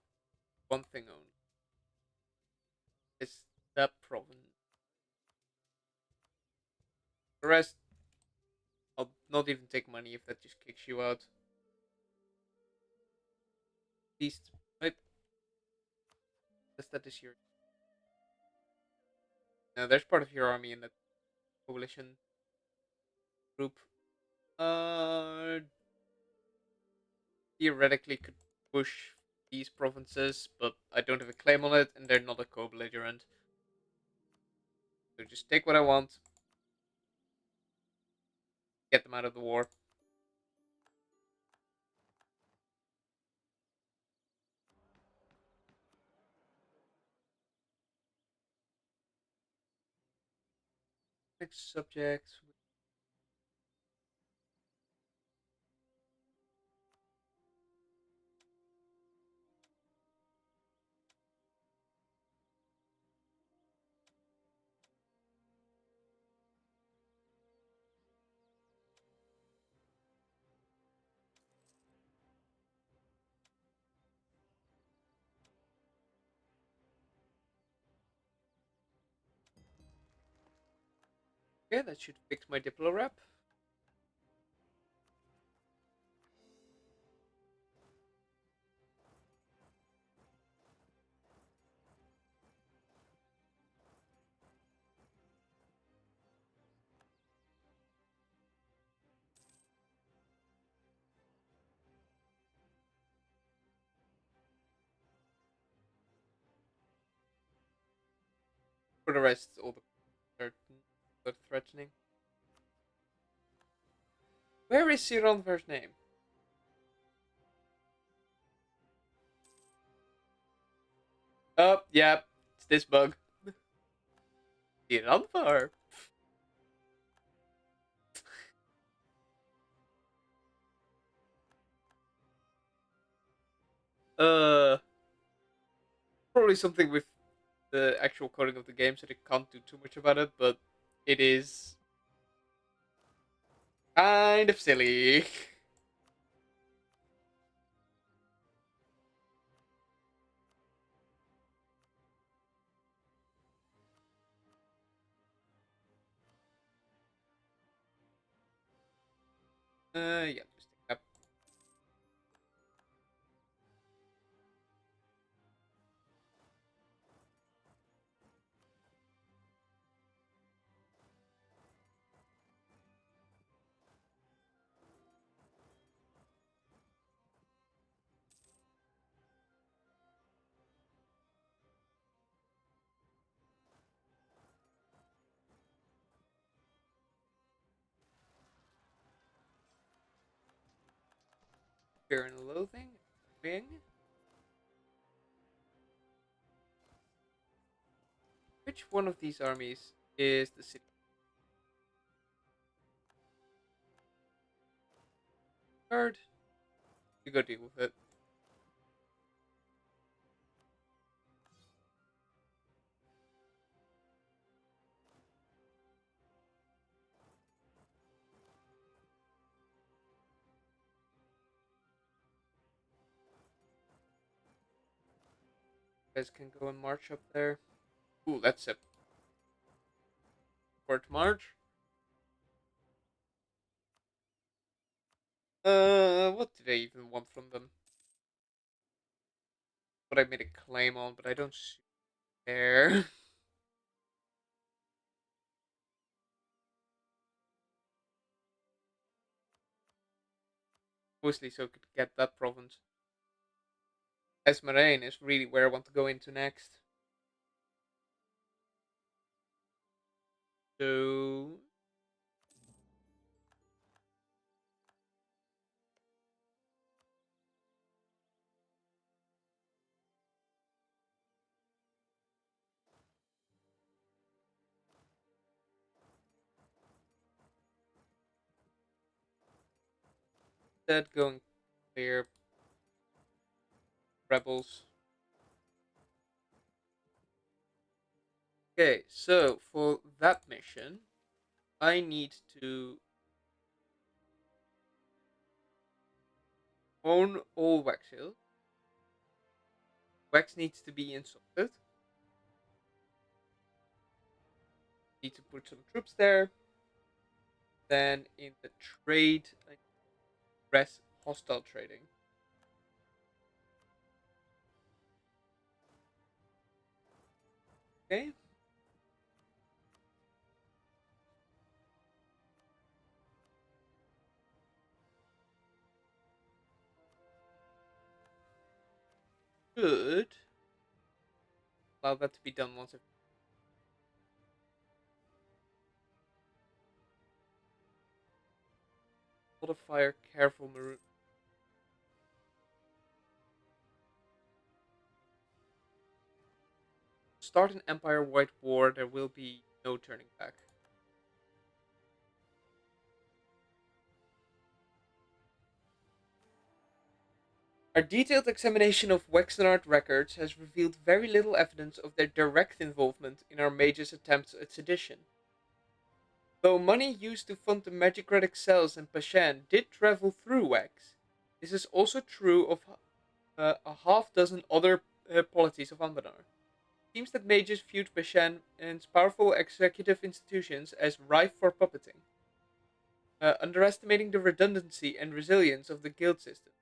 One thing only. It's that province. The rest, I'll not even take money if that just kicks you out. Least, wait, that is your. No, there's part of your army in that coalition group. Uh, Theoretically could push these provinces, but I don't have a claim on it, and they're not a co-belligerent. So just take what I want, get them out of the war. Next subject. Okay, that should fix my Diplo rep. For the rest, all the are threatening. Where is Sironver's name? Oh, yeah, it's this bug. Sironver. Uh, Probably something with the actual coding of the game, so they can't do too much about it, but it is kind of silly. Yeah, just take that. Fear and loathing. Ring. Which one of these armies is the city guard? You go deal with it. You guys can go and march up there. Ooh, that's a port march. What did I even want from them? What I made a claim on, but I don't care. Mostly so I could get that province. Esmeralda is really where I want to go into next. So that going clear rebels. Okay, so for that mission, I need to own all wax hills. Wax needs to be insulted. Need to put some troops there. Then in the trade, I press hostile trading. Okay. Good. Allow that to be done once. Modify careful maroon. Start an empire-wide war. There will be no turning back. Our detailed examination of Wexenard records has revealed very little evidence of their direct involvement in our mage's attempts at sedition. Though money used to fund the magicratic cells in Pashaine did travel through Wex, this is also true of a half dozen other polities of Anbennar. It seems that mages viewed Pashaine and its powerful executive institutions as rife for puppeting, underestimating the redundancy and resilience of the guild system.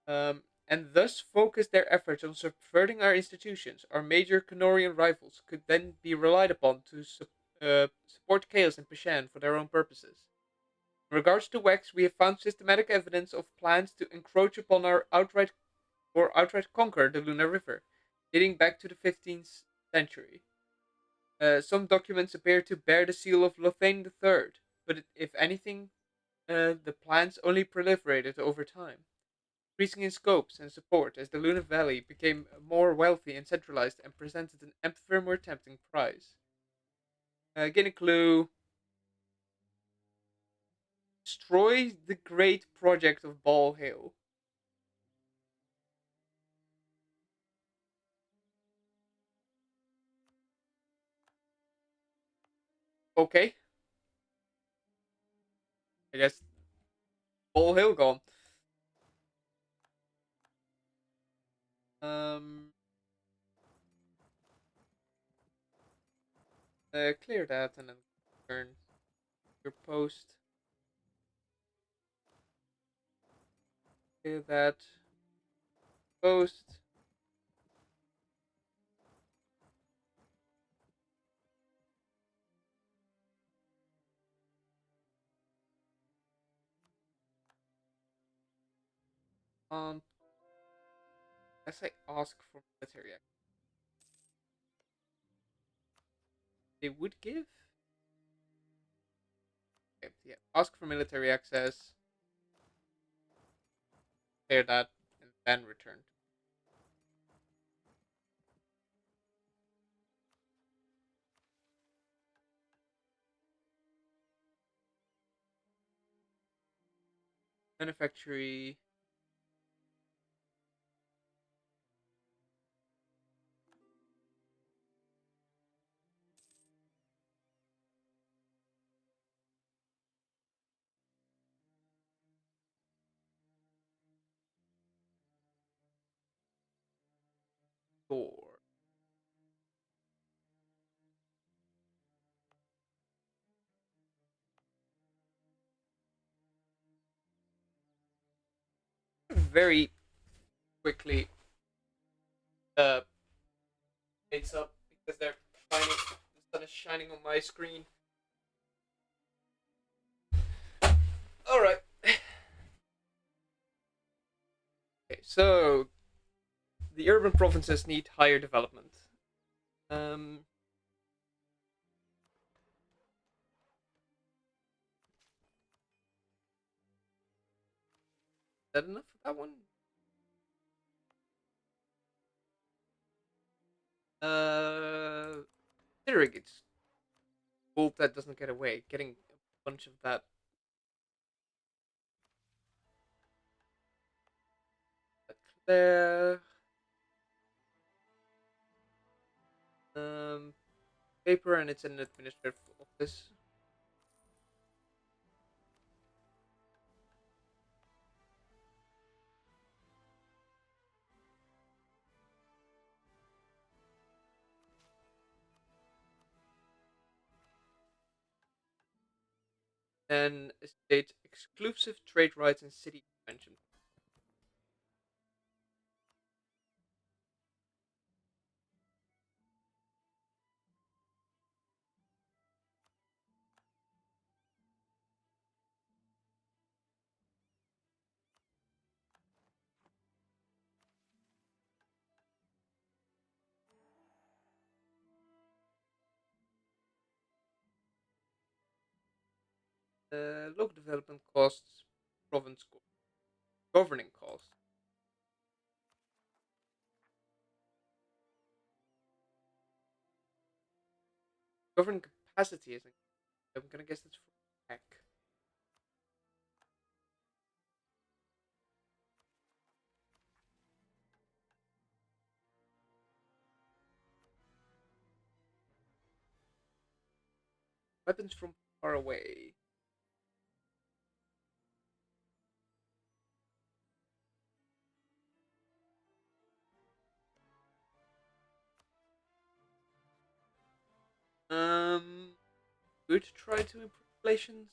And thus focused their efforts on subverting our institutions. Our major Canorian rivals could then be relied upon to support chaos and Pashan for their own purposes. In regards to Wex, we have found systematic evidence of plans to encroach upon our outright conquer the Lunar River, dating back to the 15th century. Some documents appear to bear the seal of Lothane III, but if anything, the plans only proliferated over time, increasing in scopes and support as the Luna Valley became more wealthy and centralized and presented an ever more tempting prize. Again, a clue: destroy the great project of Ball Hill. Okay, I guess Ball Hill gone. Um, clear that and then turn your post. Clear that post. As I ask for military access, they would give. Okay, yeah, ask for military access. Clear that and then return. Manufactory. Four. Very quickly uh it's up because they're shining the sun is shining on my screen. Alright. Okay, so the urban provinces need higher development. Um is that enough for that one? Considering it's gold that doesn't get away, getting a bunch of that there. Um paper and it's an administrative office. And state exclusive trade rights and city expansion. Local development costs, province governing costs. Governing capacity, isn't. I'm gonna guess that's for tech. Weapons from far away. Good try to improve relations.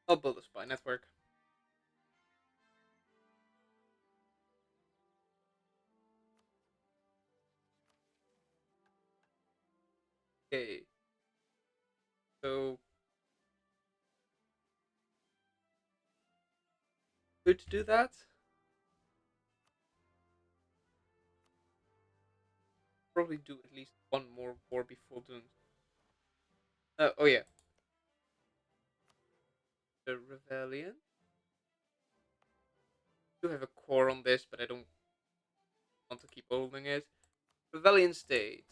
I'll build a spy network. Okay, so good to do that. Probably do at least one more war before doing. Oh yeah, the rebellion. I do have a core on this, but I don't want to keep holding it. Rebellion state.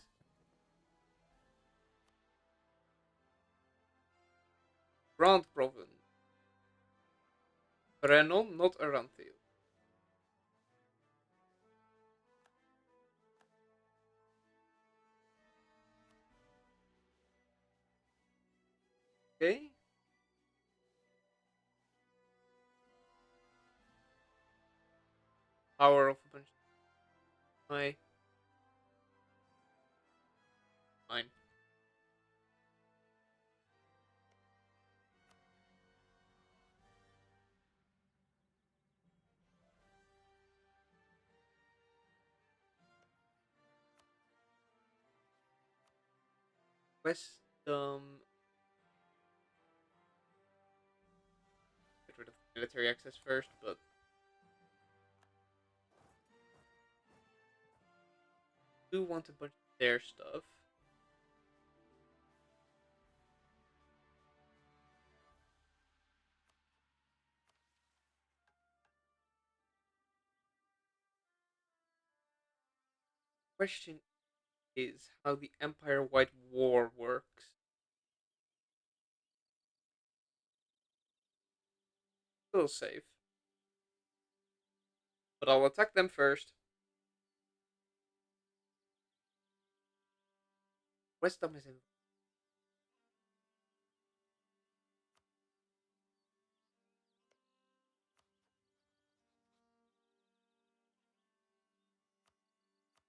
Grand province. Renon, not Aranthil. Okay. Power of a bunch. My mine. West. Get rid of military access first, but do want a bunch of their stuff. Question is how the Empire-wide war works. Still safe, but I'll attack them first. Westham is in.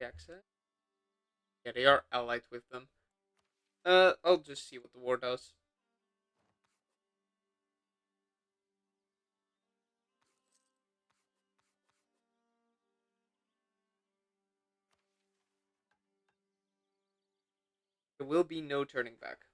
access. Yeah, they are allied with them. I'll just see what the war does. There will be no turning back.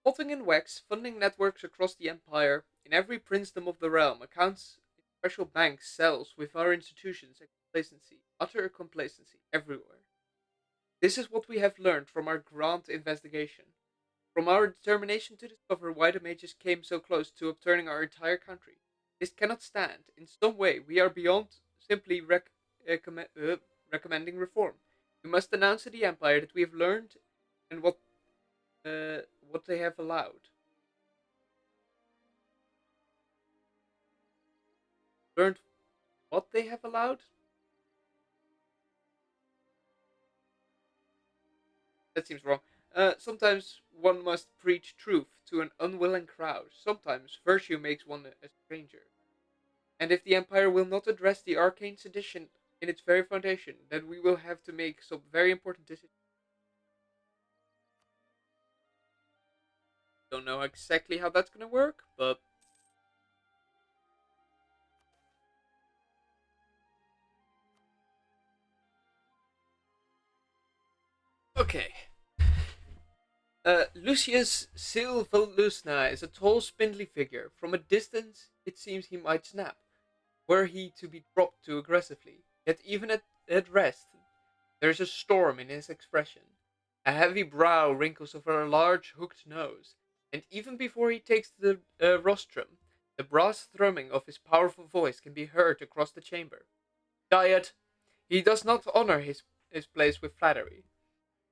Plotting in Wex, funding networks across the empire, in every princedom of the realm, accounts in special banks, cells with our institutions, and complacency, utter complacency everywhere. This is what we have learned from our grand investigation, from our determination to discover why the mages came so close to upturning our entire country. This cannot stand. In some way, we are beyond simply recommending reform. We must announce to the Empire that we have learned and what they have allowed. Learned what they have allowed? That seems wrong. Sometimes one must preach truth to an unwilling crowd. Sometimes virtue makes one a stranger. And if the Empire will not address the arcane sedition in its very foundation, then we will have to make some very important decisions. Don't know exactly how that's gonna work, but okay. Lucius Silvalusna is a tall, spindly figure. From a distance, it seems he might snap, were he to be dropped too aggressively. Yet even at rest, there is a storm in his expression. A heavy brow wrinkles over a large hooked nose, and even before he takes the rostrum, the brass thrumming of his powerful voice can be heard across the chamber. Diet, he does not honor his place with flattery.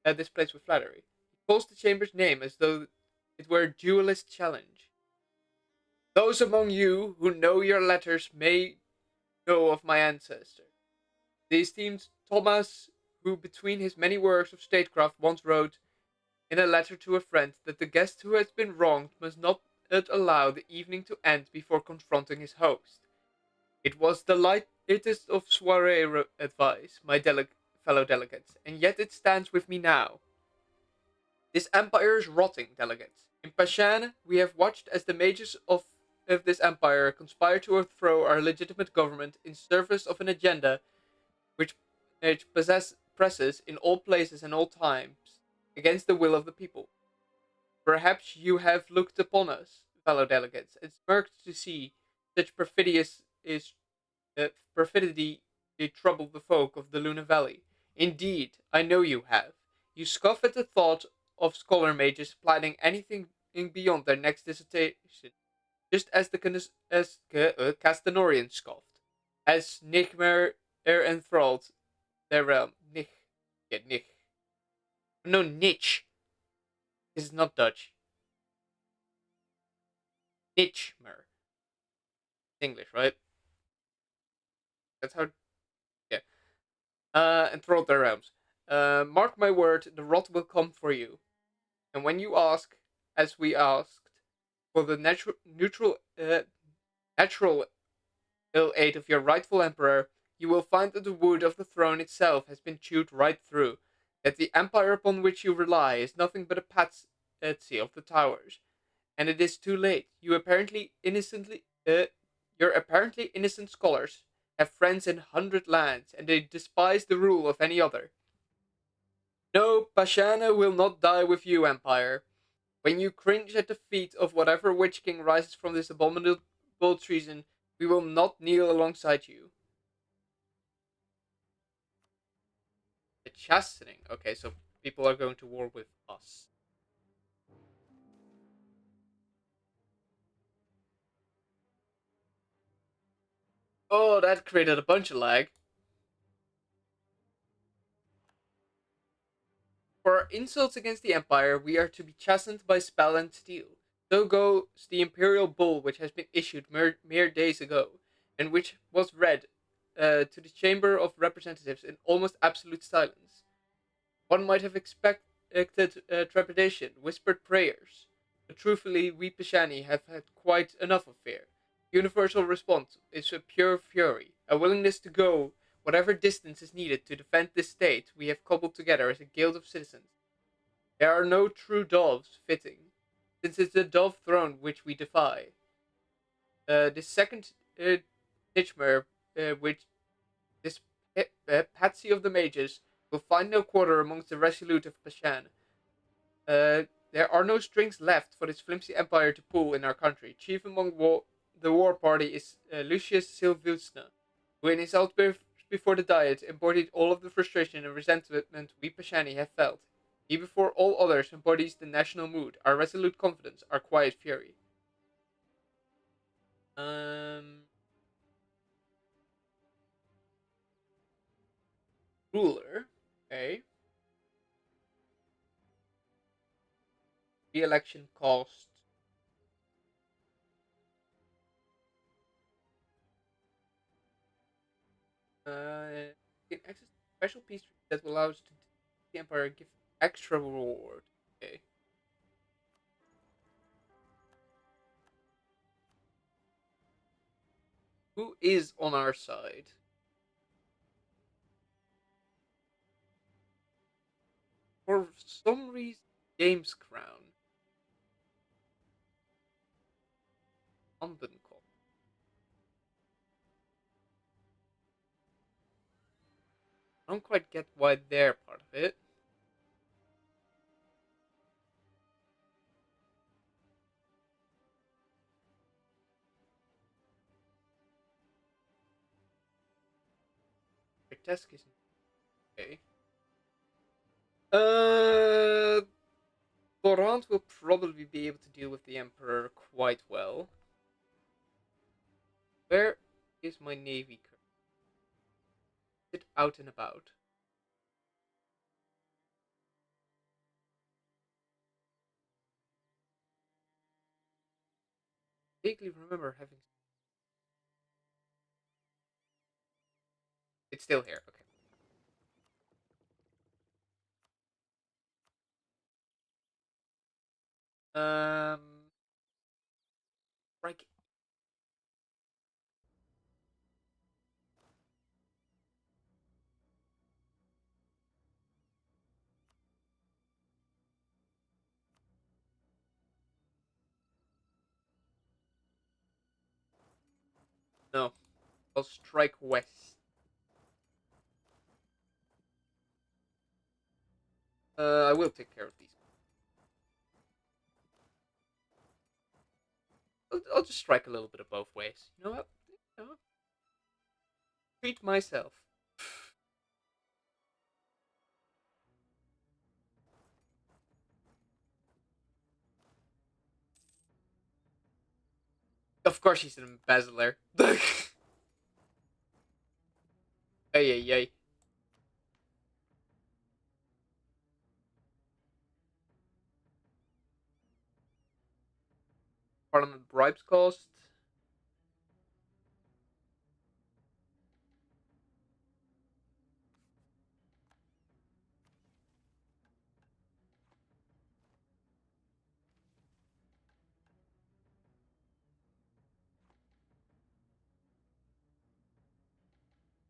This place with flattery. He calls the chamber's name as though it were a duelist challenge. Those among you who know your letters may know of my ancestor. The esteemed Thomas, who between his many works of statecraft once wrote in a letter to a friend that the guest who has been wronged must not allow the evening to end before confronting his host. It was the lightest of soiree advice, my fellow delegates, and yet it stands with me now. This empire is rotting, delegates. In Pashaine, we have watched as the mages of this empire conspire to overthrow our legitimate government in service of an agenda which, presses in all places and all times against the will of the people. Perhaps you have looked upon us, fellow delegates, and smirked to see such perfidy trouble the folk of the Luna Valley. Indeed, I know you have. You scoff at the thought of scholar mages planning anything beyond their next dissertation, just as Castanorians scoffed, as Nigmer enthralled their realm. Nich. No, niche. This is not Dutch. Nichmer. English, right? That's how. Yeah. Enthralled their realms. Mark my word, the rot will come for you. And when you ask, as we asked, for the natural ill aid of your rightful emperor, you will find that the wood of the throne itself has been chewed right through, that the empire upon which you rely is nothing but a patsy of the towers, and it is too late. Your apparently innocent scholars have friends in 100 lands, and they despise the rule of any other. No, Pashaina will not die with you, Empire. When you cringe at the feet of whatever witch king rises from this abominable treason, we will not kneel alongside you. The chastening. Okay, so people are going to war with us. Oh, that created a bunch of lag. For our insults against the Empire, we are to be chastened by spell and steel. So goes the imperial bull which has been issued mere days ago, and which was read to the Chamber of Representatives in almost absolute silence. One might have expected trepidation, whispered prayers, but truthfully, we Pishani have had quite enough of fear. Universal response is a pure fury, a willingness to go whatever distance is needed to defend this state we have cobbled together as a guild of citizens. There are no true doves fitting, since it's the dove throne which we defy. The second Nitchmer, which this patsy of the mages, will find no quarter amongst the resolute of Pashaine. There are no strings left for this flimsy empire to pull in our country. Chief among the war party is Lucius Silvusna, who in his outburst before the Diet embodied all of the frustration and resentment we Pashani have felt. He before all others embodies the national mood, our resolute confidence, our quiet fury. Um, Ruler. Okay. Re-election cost. Get access to special peace treaty that will allow us to the empire give extra reward. Okay. Who is on our side? For some reason, James Crown. Anbennar. I don't quite get why they're part of it. Grotesque isn't okay. Uh, Laurent will probably be able to deal with the Emperor quite well. Where is my navy currently? Is it out and about? I vaguely remember having. It's still here. Okay. Right. No, I'll strike west. I will take care of these. I'll just strike a little bit of both ways. You know what? You know, treat myself. Of course, she's an embezzler. Ay, ay, ay. Parliament bribes cost.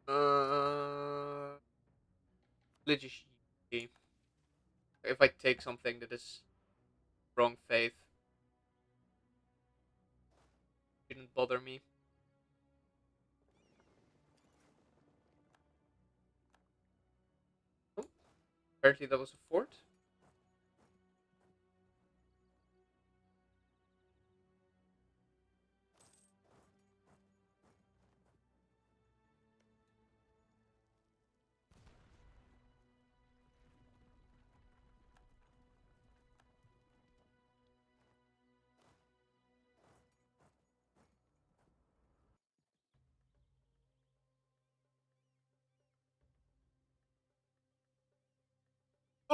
Uh, religious. If I take something that is wrong faith, didn't bother me. Oh, apparently that was a fort.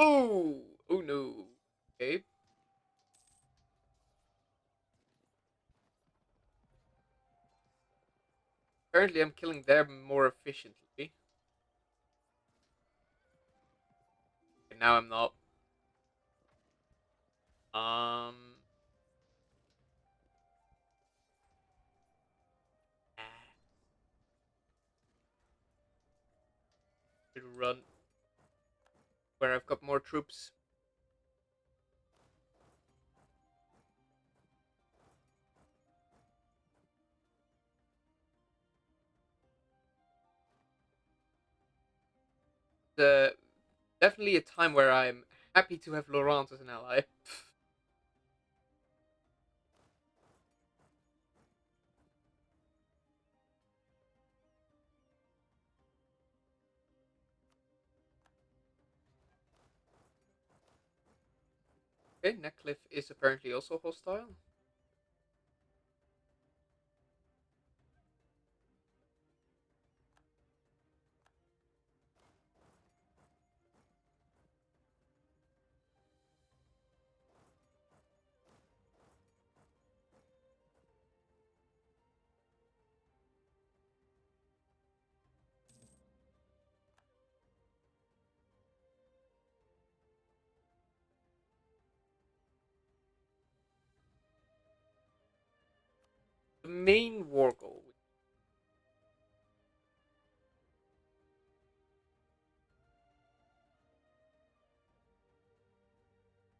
Oh, oh no. Okay. Apparently, I'm killing them more efficiently. And now I'm not. Um, should run where I've got more troops. The Definitely a time where I'm happy to have Laurent as an ally. Okay, Netcliffe is apparently also hostile. The main war goal.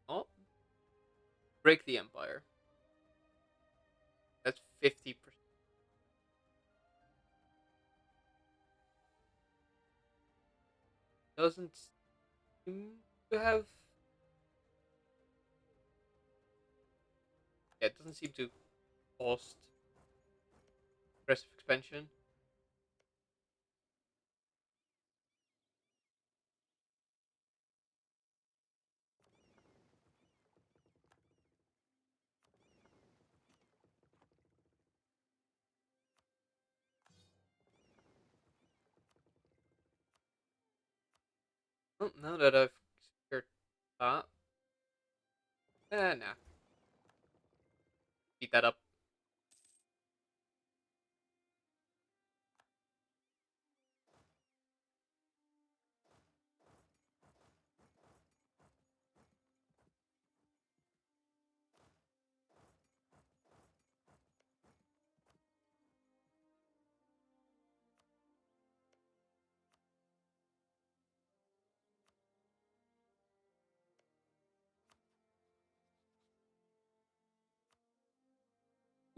Oh, break the empire. That's 50%. Doesn't seem to have. Yeah, it doesn't seem to cost aggressive expansion. Well, now that I've secured that, nah, beat that up.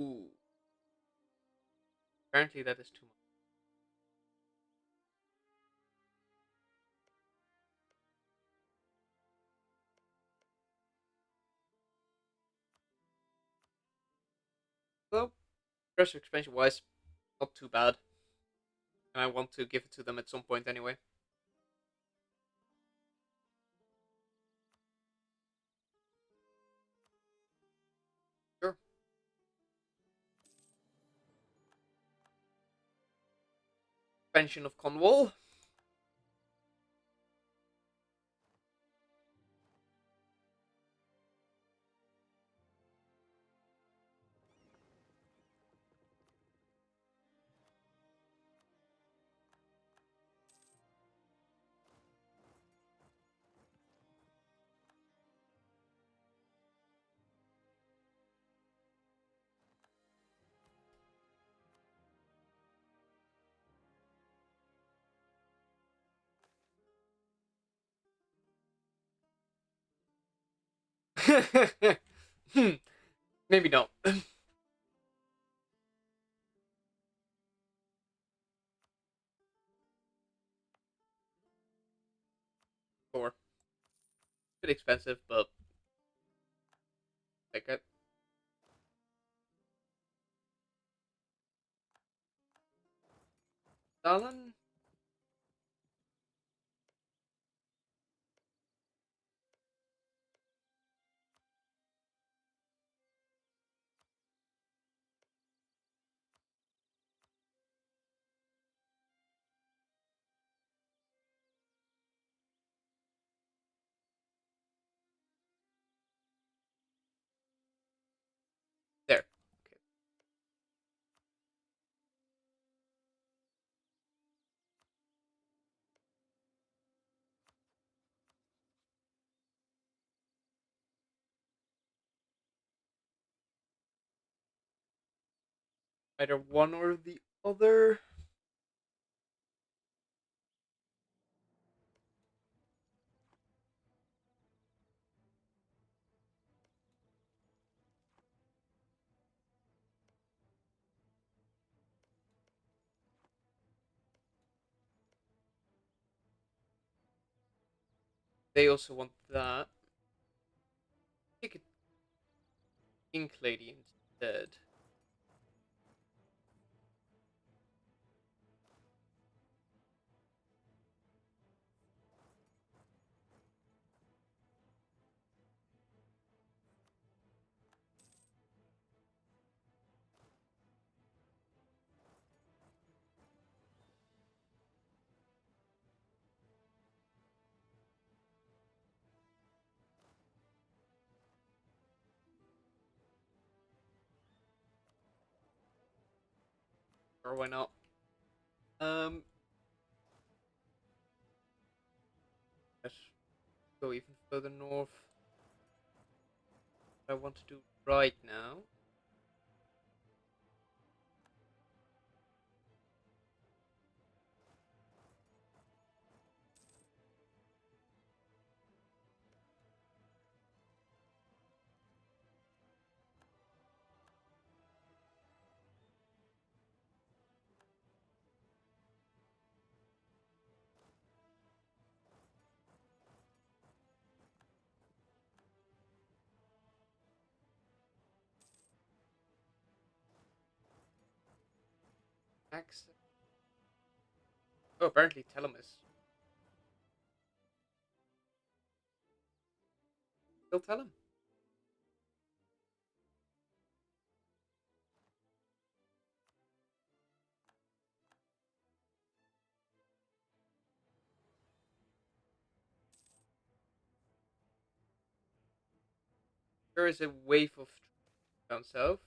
Ooh, apparently that is too much. Well, aggressive expansion wise, not too bad. And I want to give it to them at some point anyway. Sure. Expansion of Cornwall. Hmm, maybe not. Or bit expensive, but like it. Stalin. There. Okay. Either one or the other. They also want that. Take a Ink Lady instead. Or why not? Um, let's go even further north. What I want to do right now. Access. Oh, apparently Telemus. Still tell him. There is a wave of down south.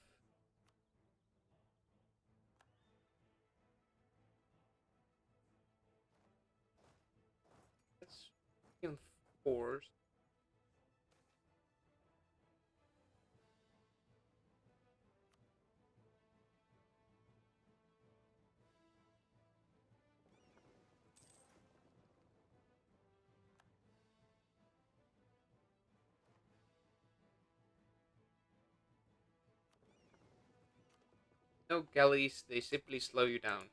Let's reinforce. No galleys, they simply slow you down.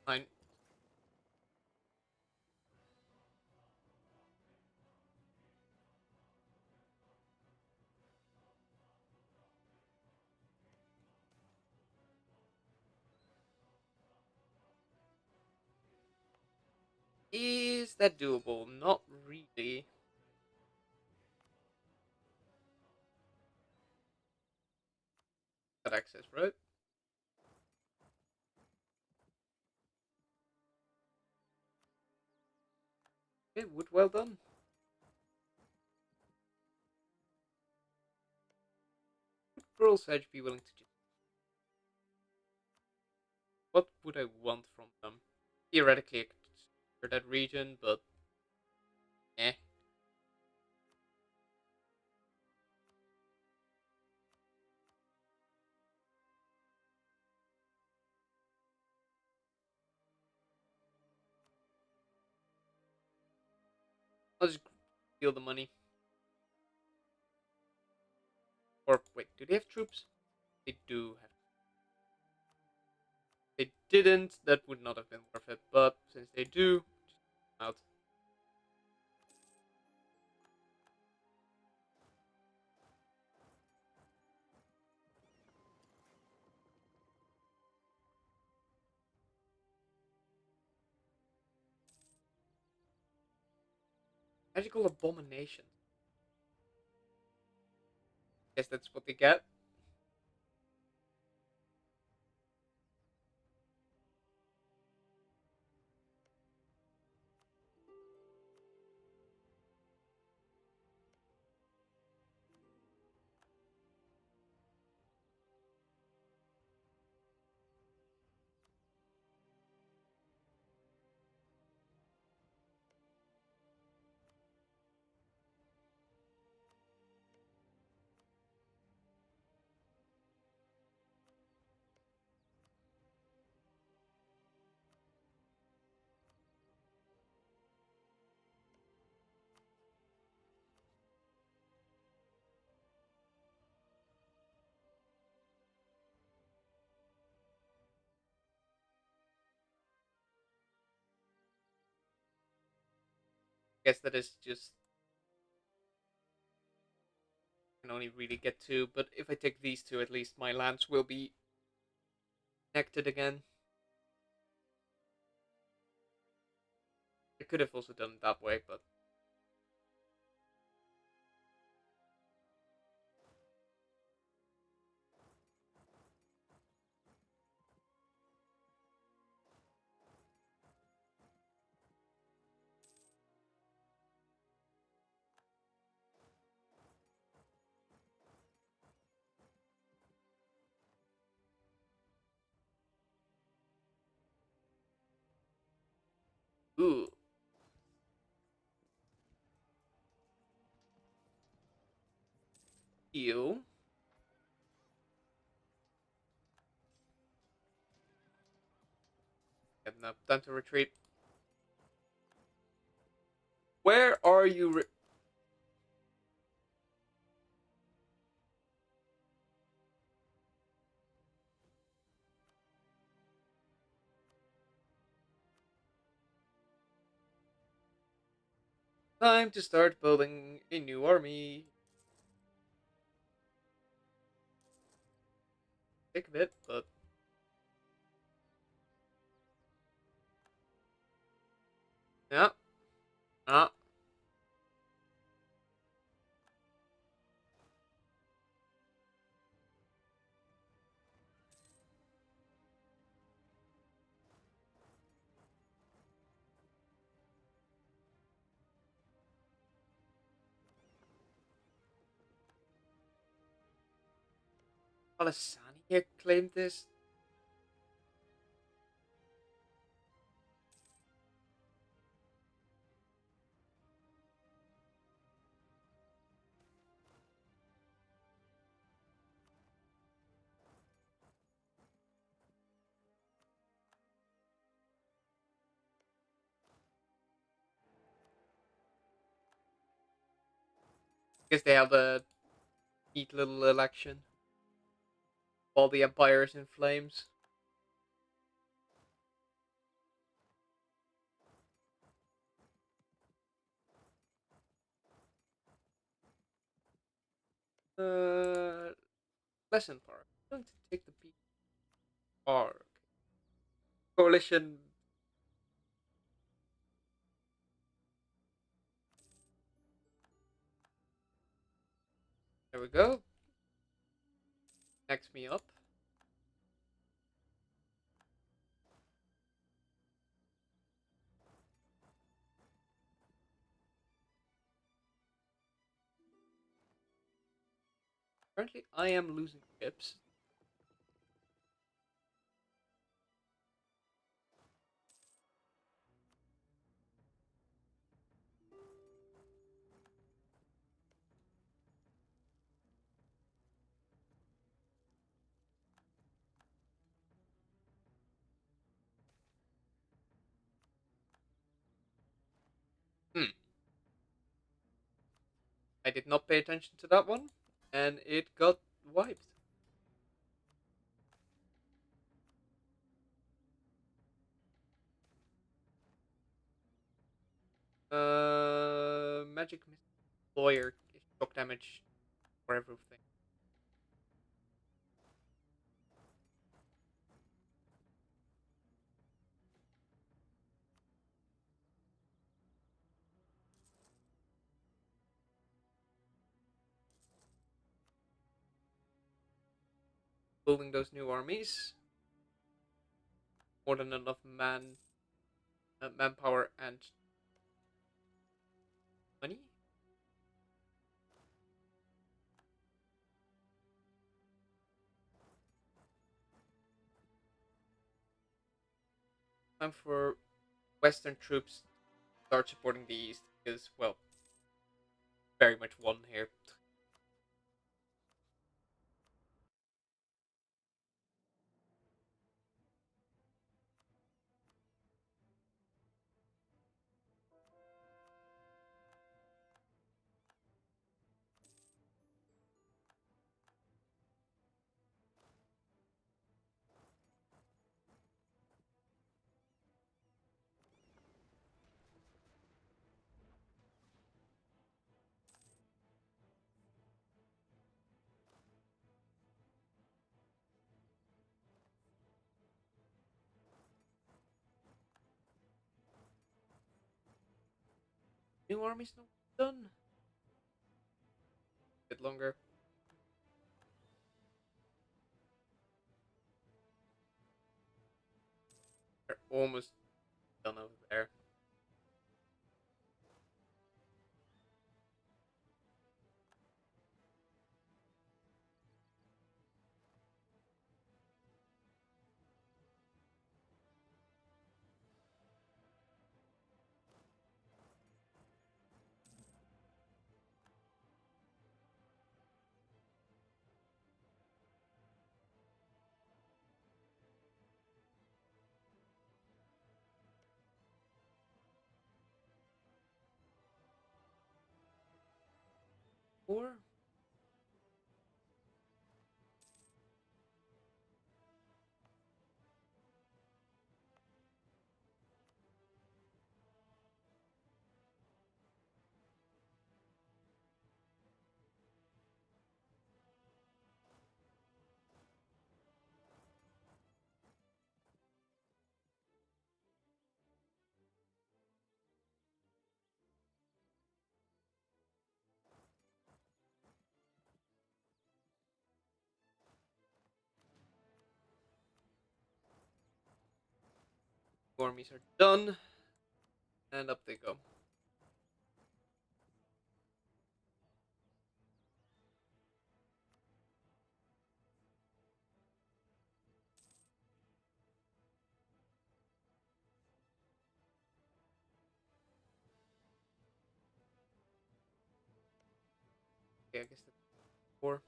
Fine. Is that doable? Not really. Got access, right? Okay, wood well done. Would Girl's Edge be willing to do? What would I want from them? Theoretically, I could secure that region, but eh. I'll just steal the money. Or wait, do they have troops? They do have. If they didn't, that would not have been worth it. But since they do, just out. Magical abomination. Guess that's what they get. Guess that is just can only really get two, but if I take these two, at least my lands will be connected again. I could have also done it that way, but ooh, you. Yep, no, time to retreat. Where are you? Time to start building a new army. Take a bit, but yeah, ah, Alisani claimed this. Guess they have a neat little election. All the empires in flames. Lesson part. I'm going to take the PR. Coalition. There we go. Next me up. Currently, I am losing ships. Hmm. I did not pay attention to that one, and it got wiped. Magic lawyer shock damage for everything. Building those new armies, more than enough manpower and money. Time for Western troops to start supporting the East because, well, very much won here. New army's not done. A bit longer. They're almost done over there. Four. Armies are done. And up they go. Okay, I guess that's four.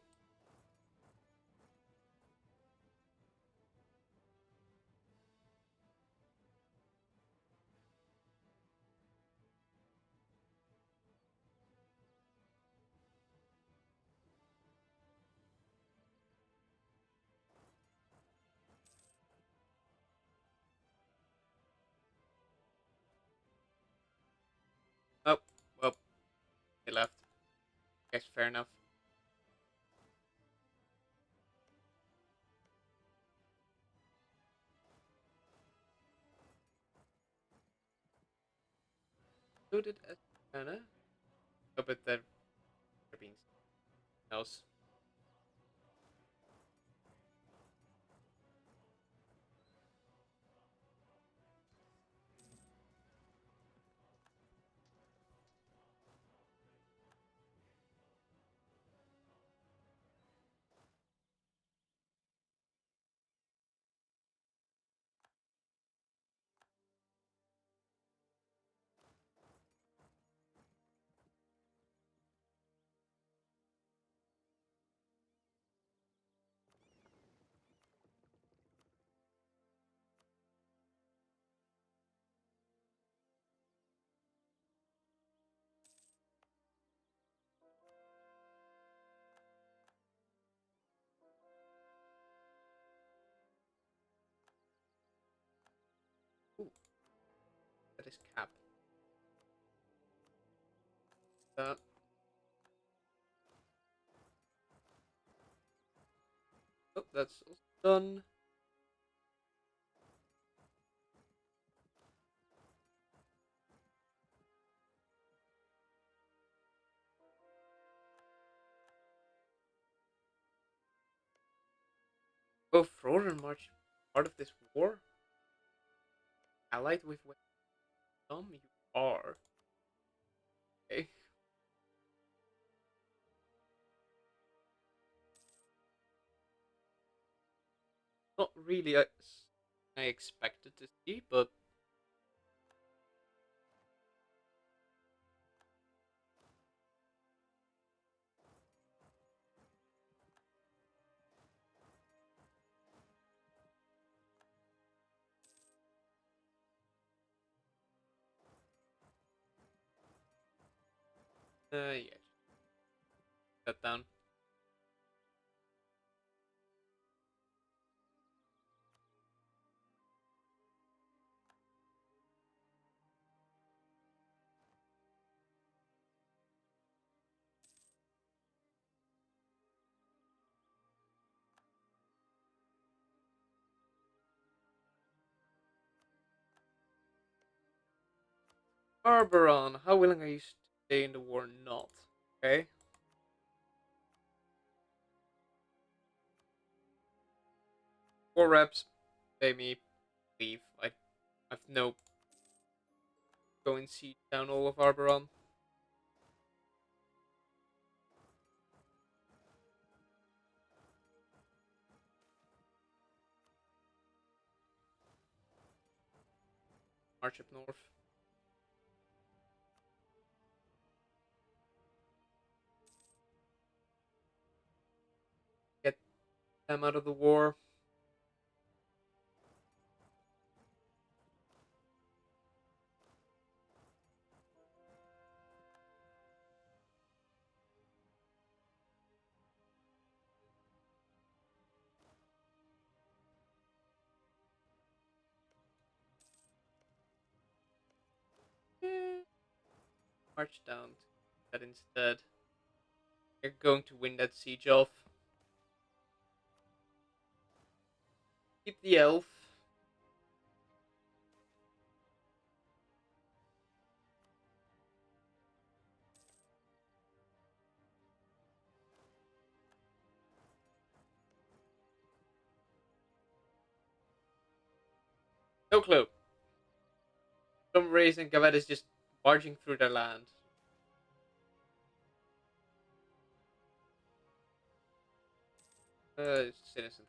Oh, well, they left. Guess fair enough. So did Anna. Oh, but they're being else. Ooh, that is cap. Uh, oh, that's also done. Both Roar and March part of this war? Allied with Vietnam? You are. Okay. Not really as I expected to see, but yeah. That down. Arboron, how willing are you to stay in the war? Not. Okay. 4 reps. Pay me. Leave. I've no go and siege down all of Arboron. March up north. Get them out of the war. Eh, March down to that instead. You're going to win that siege off. Keep the elf. No clue. Some reason Gavet is just marching through their land. It's just innocent.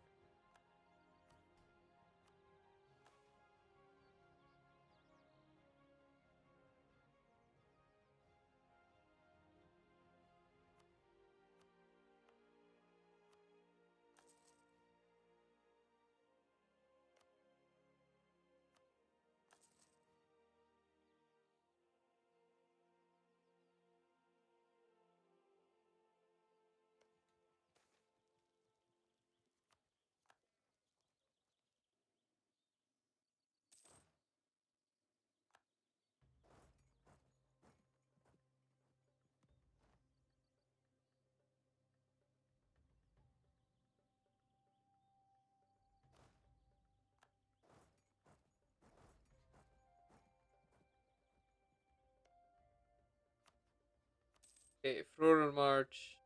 Okay, Floral March.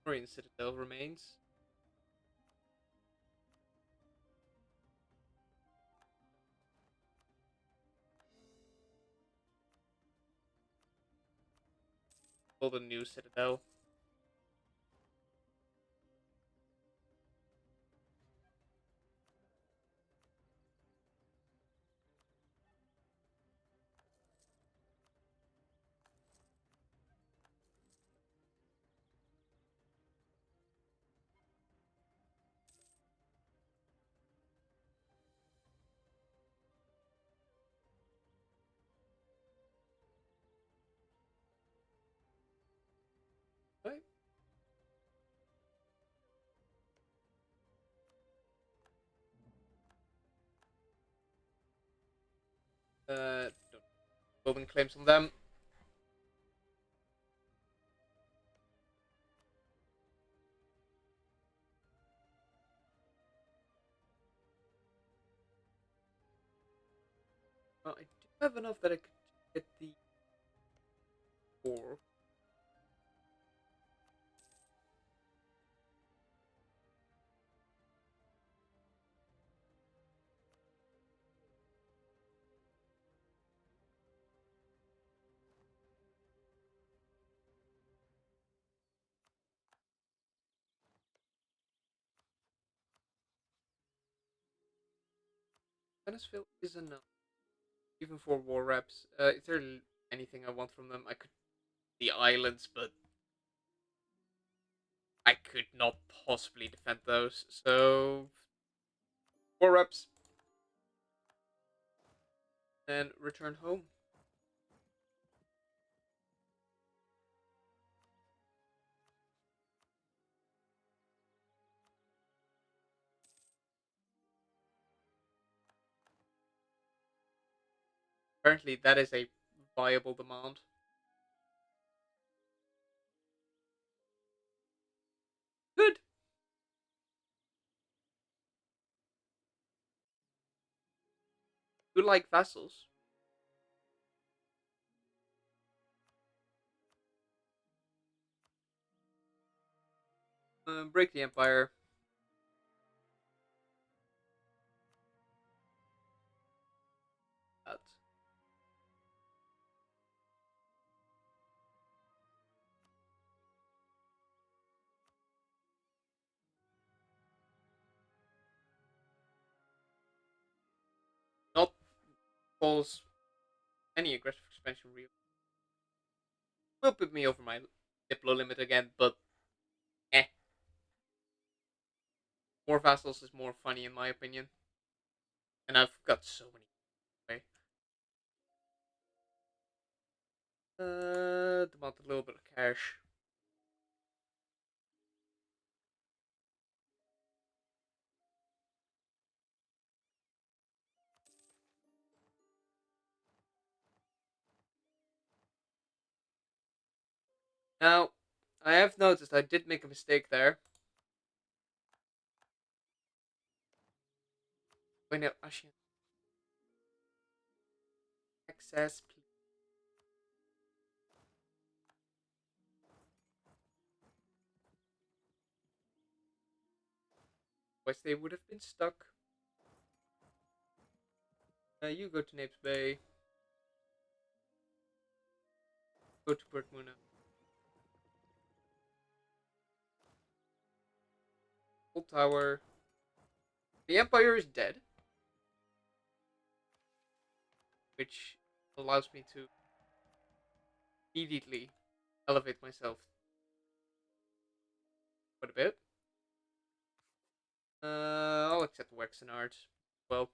Marine Citadel remains. Build a new Citadel. Right? Don't building claims on them. I do have enough that I could get the 4. Venezuela is enough, even for war reps. Is there anything I want from them? I could the islands, but I could not possibly defend those. So 4 reps and return home. Apparently, that is a viable demand. Good. You like vassals. Break the empire. That. Not cause any aggressive expansion real. Will put me over my Diplo limit again, but eh. More vassals is more funny in my opinion. And I've got so many. Okay. Demand a little bit of cash. Now, I have noticed I did make a mistake there. Wait, no, actually, access, please. Otherwise, they would have been stuck. You go to Napes Bay. Go to Port Muna. Old Tower. The Empire is dead, which allows me to immediately elevate myself quite a bit. I'll accept Wexenard. Well,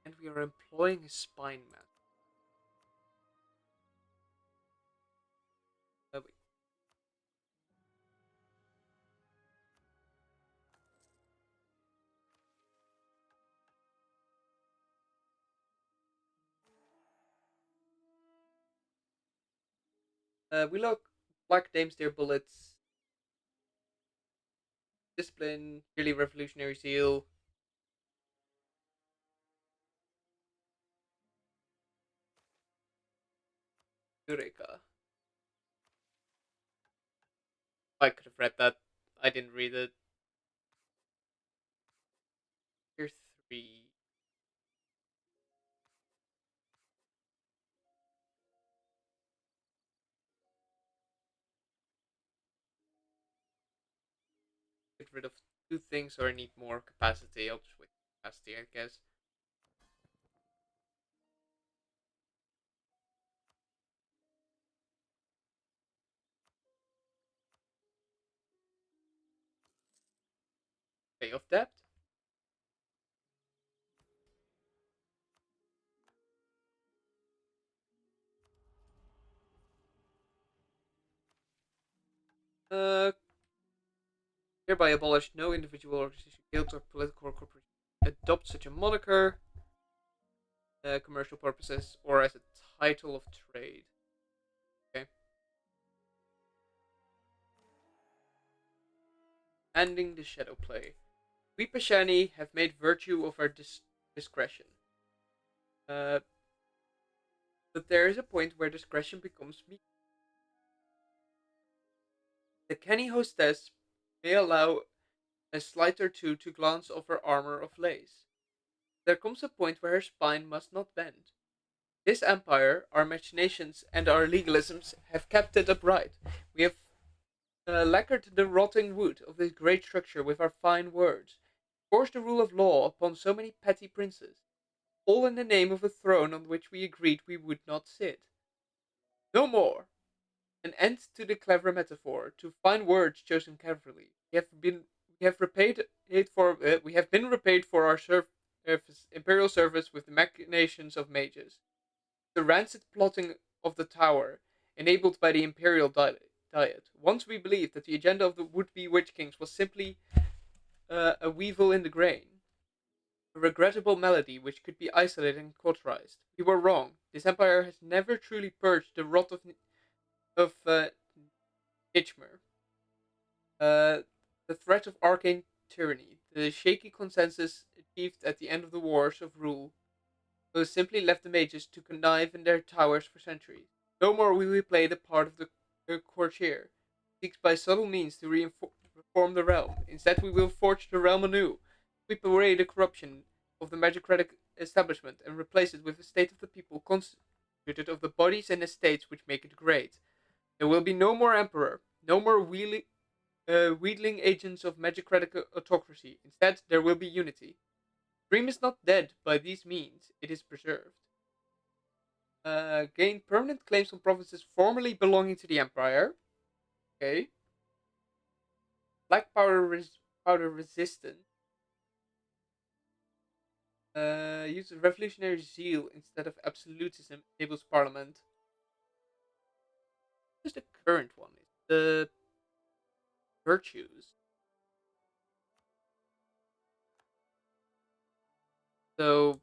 and we are employing a spine man. Wait. We look Black Dame's bullets, discipline, yearly revolutionary seal, Eureka. I could have read that. I didn't read it. Tier 3. Get rid of two things or I need more capacity. I'll just wait capacity, I guess. Pay off debt. Uh, Hereby abolish no individual organization, guild, or political corporation adopt such a moniker, commercial purposes, or as a title of trade. Okay. Ending the shadow play. We Pashaine have made virtue of our discretion. Uh, but there is a point where discretion becomes meek. The canny hostess may allow a slight or two to glance off her armor of lace. There comes a point where her spine must not bend. This empire, our machinations, and our legalisms have kept it upright. We have lacquered the rotting wood of this great structure with our fine words, forced the rule of law upon so many petty princes, all in the name of a throne on which we agreed we would not sit. No more! An end to the clever metaphor, to fine words chosen carefully. We have been repaid for our imperial service with the machinations of mages. The rancid plotting of the tower, enabled by the imperial diet. Once we believed that the agenda of the would-be witch kings was simply a weevil in the grain, a regrettable melody which could be isolated and cauterized. We were wrong. This empire has never truly purged the rot of Itchmer. Uh, the threat of arcane tyranny, the shaky consensus achieved at the end of the wars of rule, who simply left the mages to connive in their towers for centuries. No more will we play the part of the courtier, who seeks by subtle means to reform the realm. Instead, we will forge the realm anew, sweep away the corruption of the magicratic establishment, and replace it with a state of the people constituted of the bodies and estates which make it great. There will be no more emperor, no more wheedling agents of magicratic autocracy. Instead, there will be unity. Dream is not dead by these means, it is preserved. Gain permanent claims on provinces formerly belonging to the Empire. Okay. Black powder resistant. Use revolutionary zeal instead of absolutism enables parliament. What is the current one? It's the virtues. So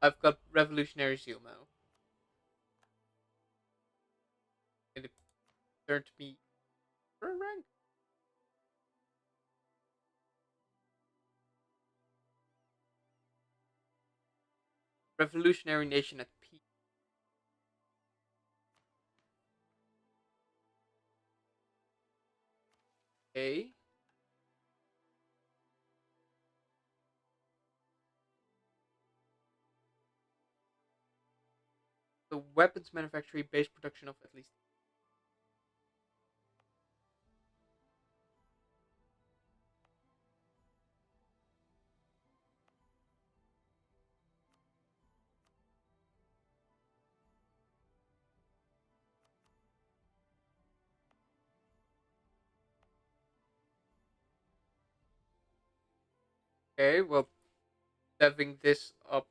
I've got revolutionary zeal now. And it turned me for a rank. Revolutionary nation at peace. Okay. The weapons manufacturing base production of at least. Okay, well, deving this up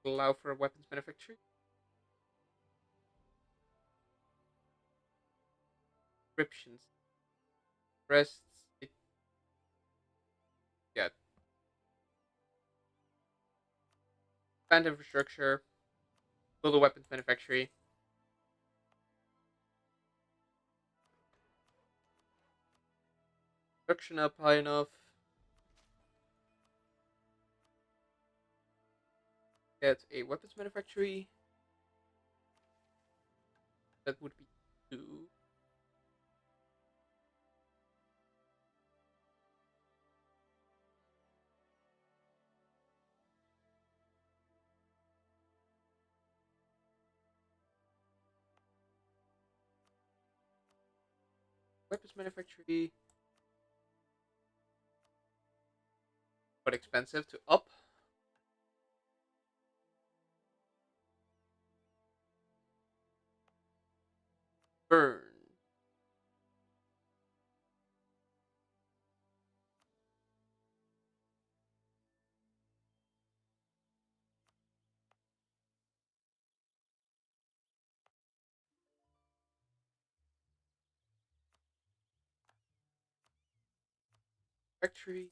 will allow for weapons manufacturing. Descriptions. Rests. Yeah. Expand infrastructure. Build a weapons manufacturing. Production up high enough. Get a weapons manufactory. That would be 2. Weapons manufactory. But expensive to up. Burn. Factory.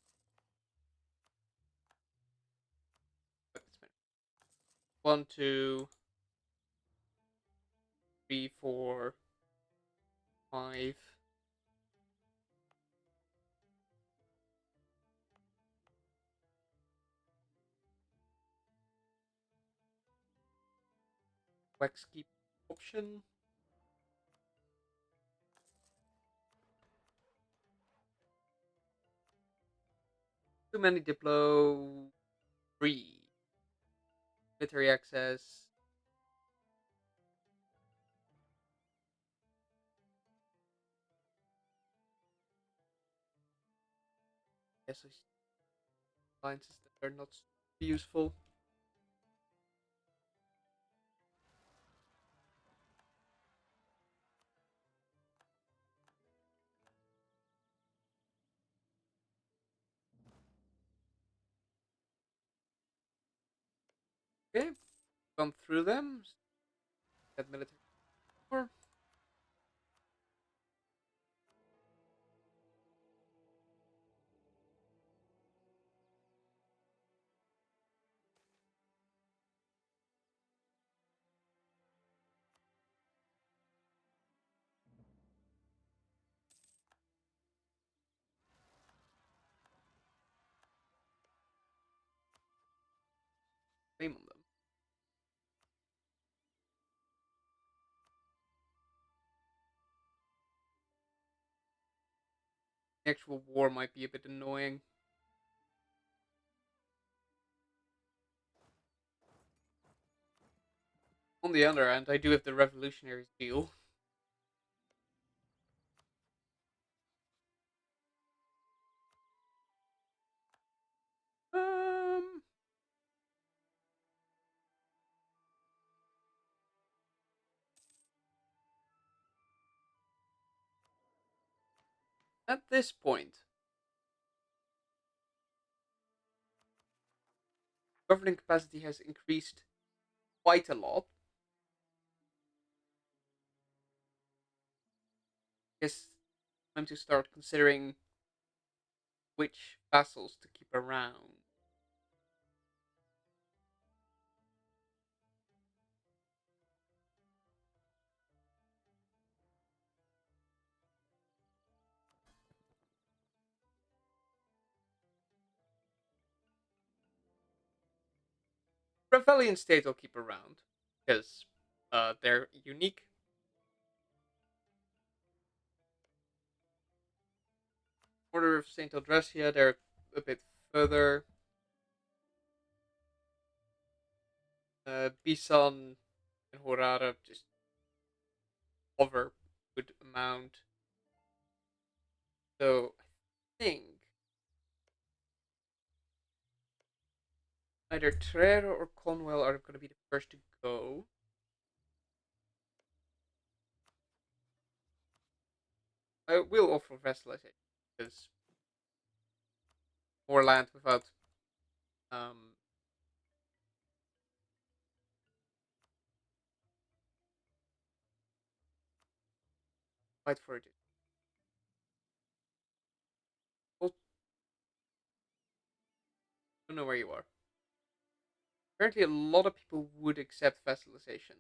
Weapons manufactory. 1, 2, 3, 4, 5. Wax keep option. Too many Diplo. 3. Military access. Yes, alliances that are not useful. Okay, gone through them. That military power. Claim on them. The actual war might be a bit annoying. On the other hand, I do have the revolutionaries deal. Um, at this point, governing capacity has increased quite a lot. It's time to start considering which vassals to keep around. Rebellion state I'll keep around because they're unique. Order of Saint Aldresia, they're a bit further. Bison and Horara just hover good amount. So I think either Trero or Conwell are going to be the first to go. I will offer vassalization because more land without um, fight for it. I don't know where you are. Apparently, a lot of people would accept vassalization.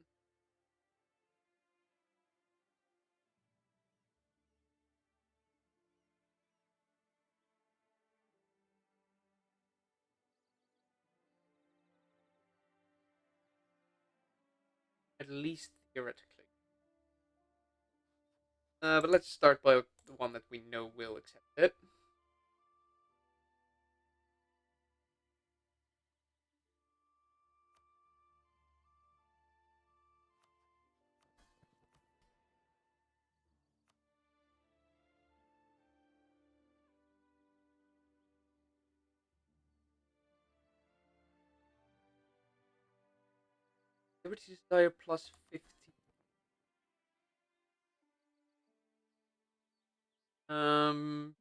At least theoretically. But let's start by the one that we know will accept it. Liberty Desire plus 50. Um,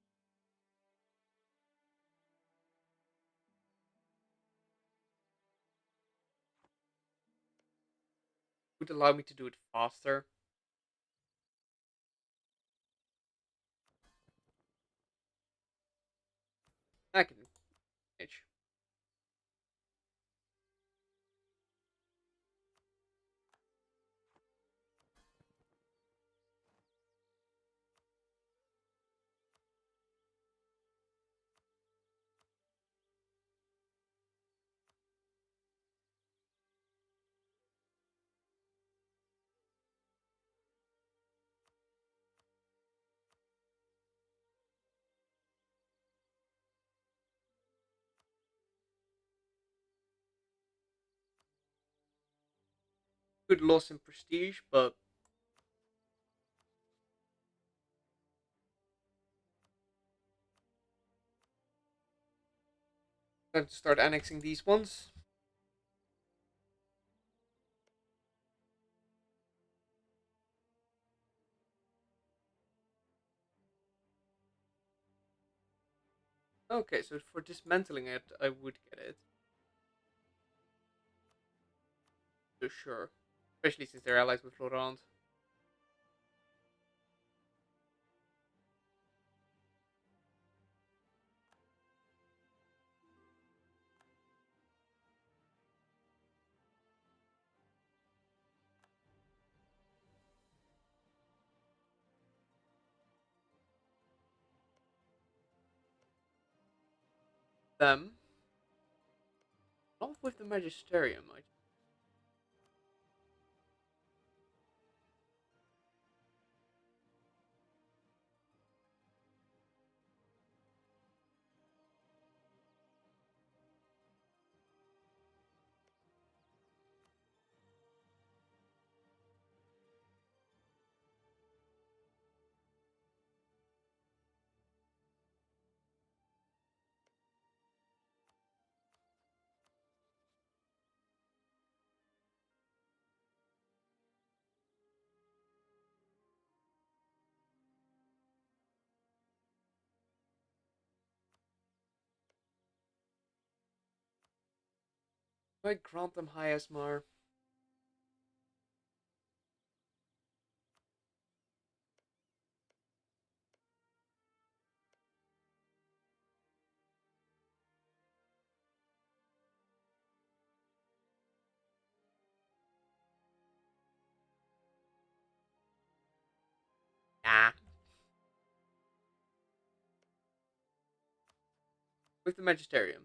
would allow me to do it faster. I can manage. Good loss in prestige, but time to start annexing these ones. Okay, so for dismantling it, I would get it. Sure. Especially since they're allies with Laurent. Them. Not with the Magisterium. Do I grant them high Asmar? Nah. With the Magisterium.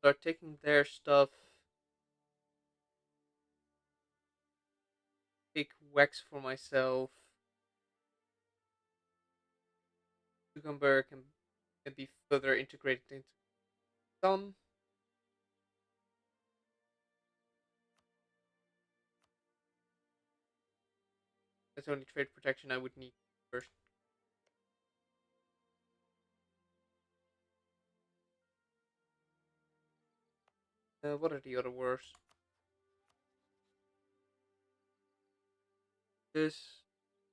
Start taking their stuff. Take wax for myself. Cucumber can be further integrated into some. That's only trade protection I would need first. What are the other wars? This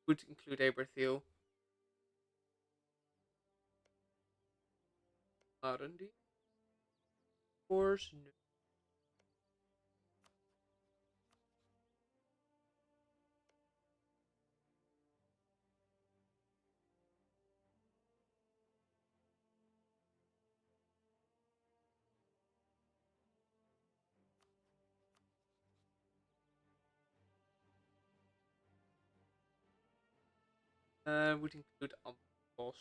would include Aberthiel. Arundi. Of course. No. Would include Ambos.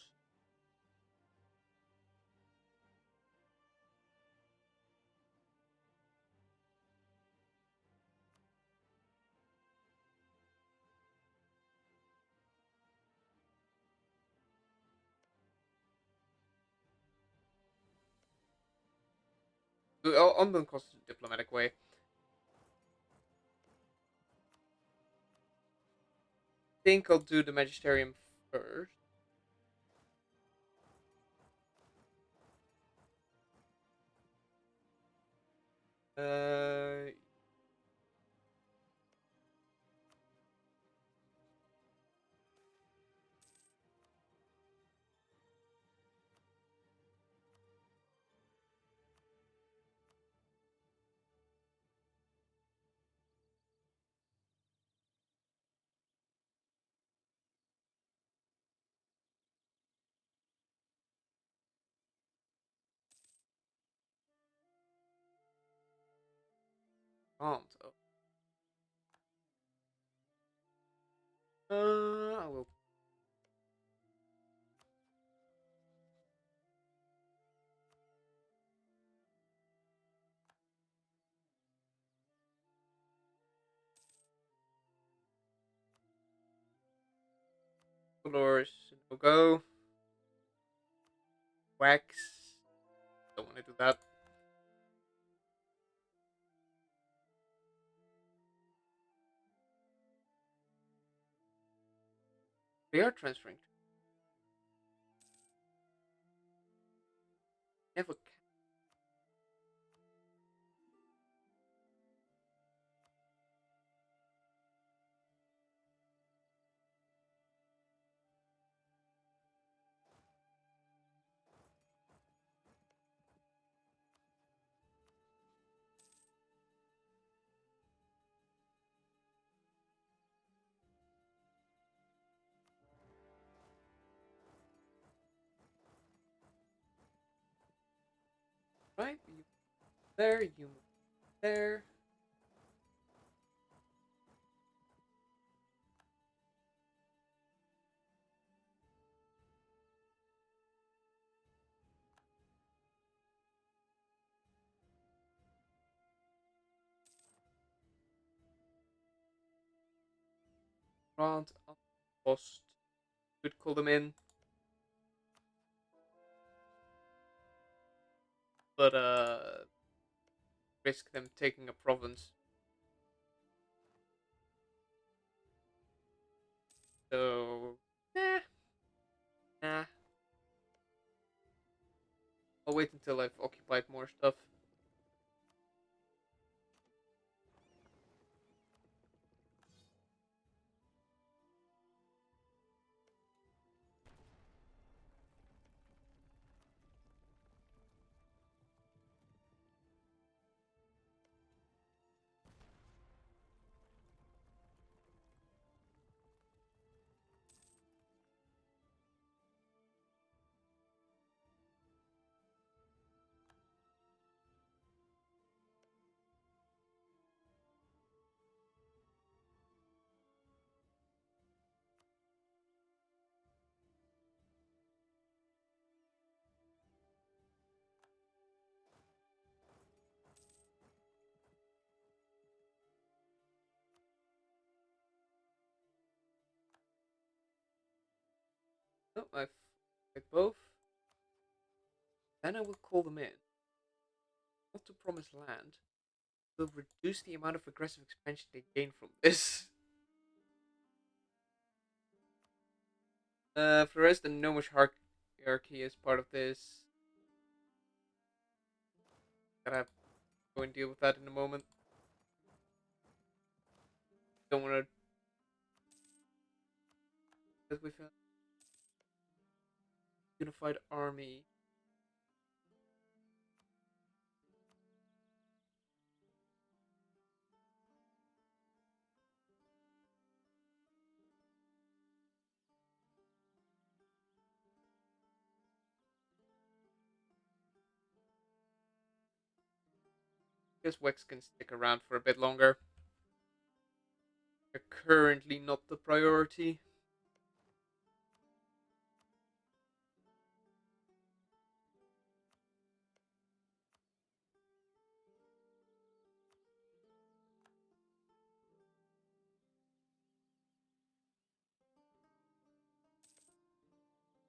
Ambon costs a diplomatic way. Think I'll do the Magisterium first. Uh, can't. I will. Dolores, no go. Wax. Don't want to do that. They are transferring. Never. There, you move there. Grant post. Could call them in, but risk them taking a province. So, nah. I'll wait until I've occupied more stuff. No, I've occupied both. Then I will call them in. Not to promise land. Will reduce the amount of aggressive expansion they gain from this. For the rest, the gnomish hierarchy is part of this. Gotta go and deal with that in a moment. Don't want to. Because we've a unified army. Guess Wex can stick around for a bit longer. They're currently not the priority.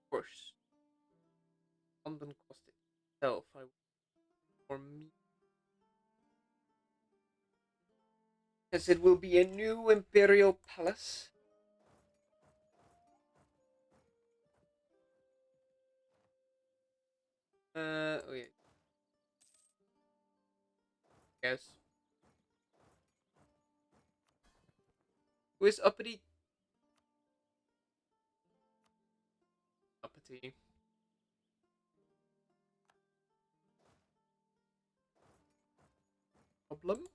Of course. London cost itself. For me. Yes, it will be a new imperial palace. Oh yeah. Yes. Who is uppity? Uppity. Problem?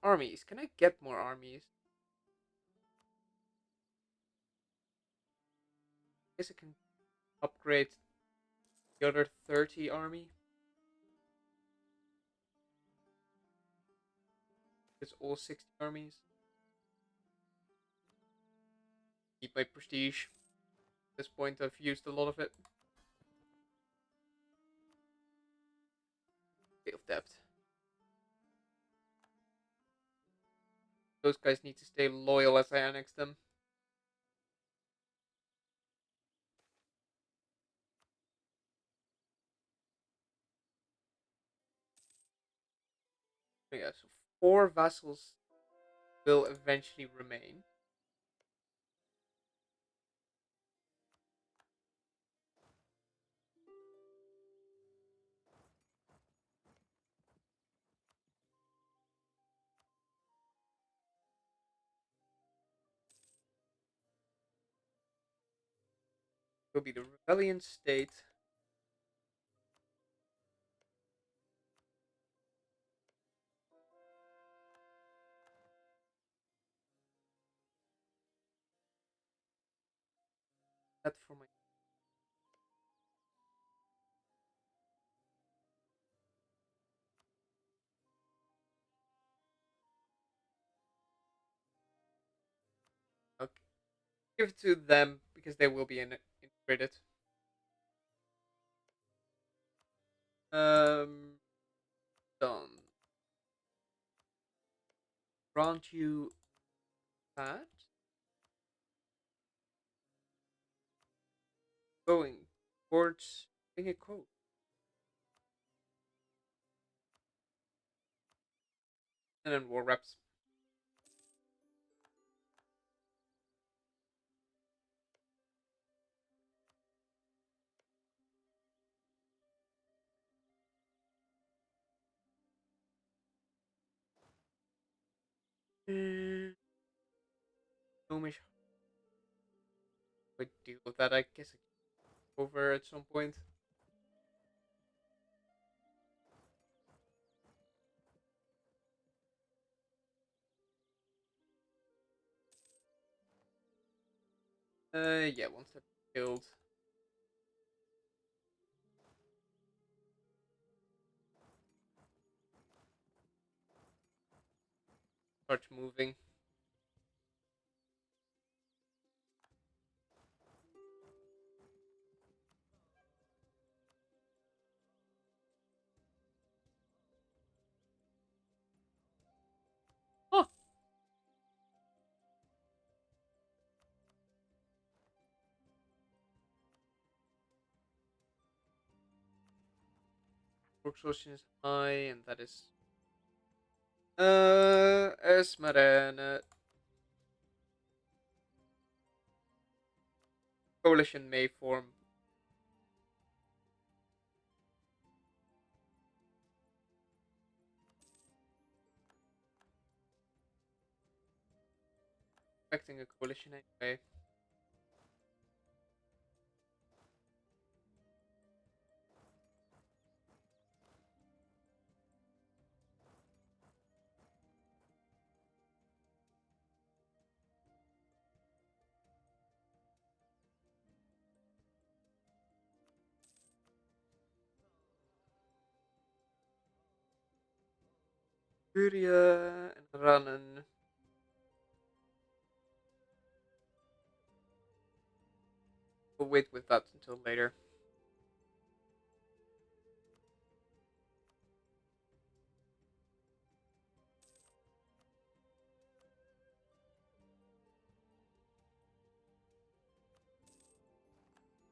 Armies. Can I get more armies? I guess I can upgrade the other 30 army. It's all 60 armies. Keep my prestige. At this point, I've used a lot of it. State of depth. Those guys need to stay loyal as I annex them. Yeah, so 4 vassals will eventually remain. Will be the rebellion state. That for my Give it to them because they will be integrated. Done. Grant you that. Going towards being a code. And then war reps. Mm, Gnomish. We deal with that, I guess. Over at some point. Yeah, once that's killed. Start moving. Huh. Work exhaustion is high, and that is Esmeralda. Coalition may form. Expecting a coalition anyway. Furia and Rannen. We'll wait with that until later.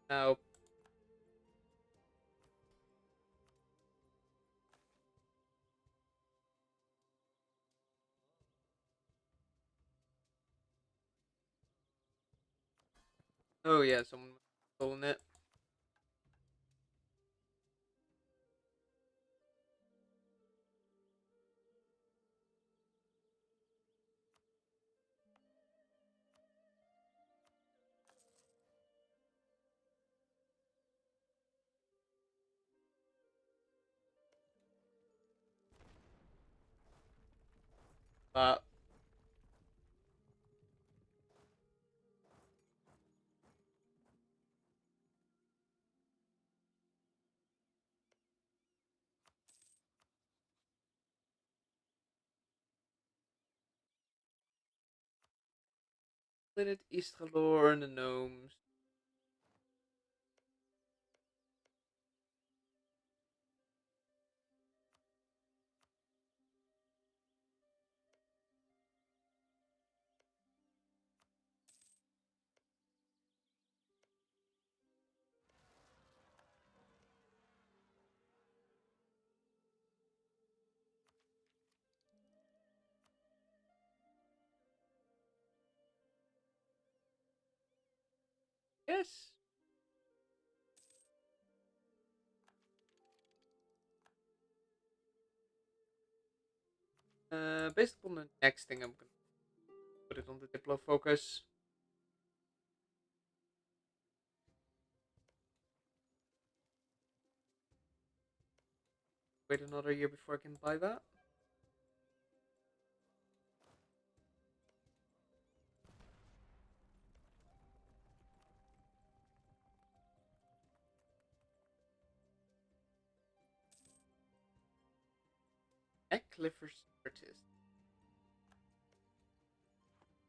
Now, oh yeah, someone stolen it. But Planet Eastralor and the gnomes. Yes. Based upon the next thing, I'm gonna put it on the Diplo focus. Wait another year before I can buy that. Eclifer Artist.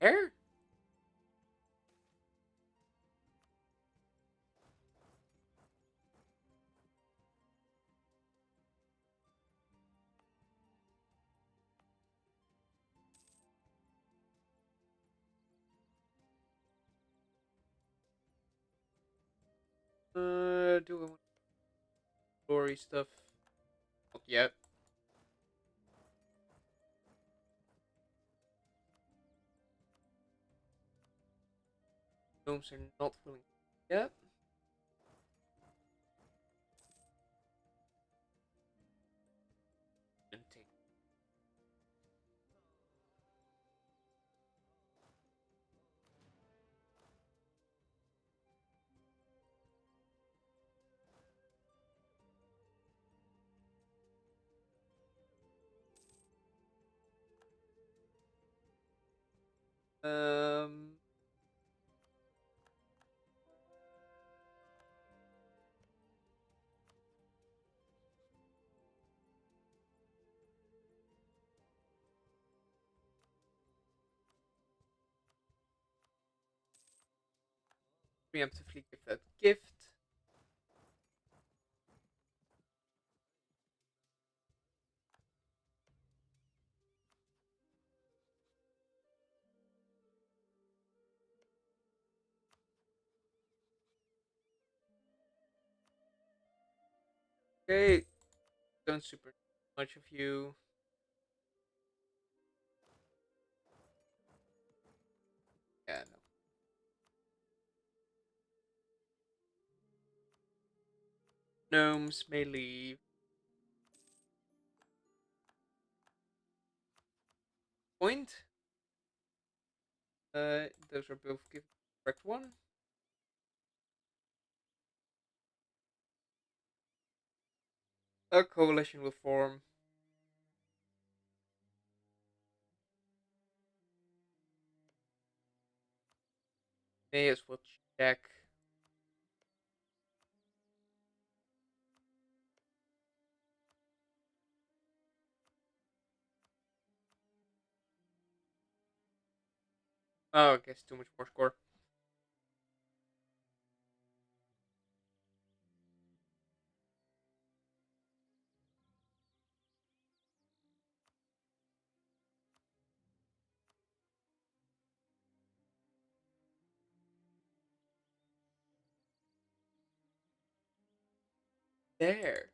Air? Do I want glory stuff? Not yet. Gnomes are not willing yet. And take. Um, Preemptively give that gift. Okay, don't super much of you. Yeah, no. Gnomes may leave. Point. Those are both given the correct one. A coalition will form. May as well check. Oh, I guess too much more score. There.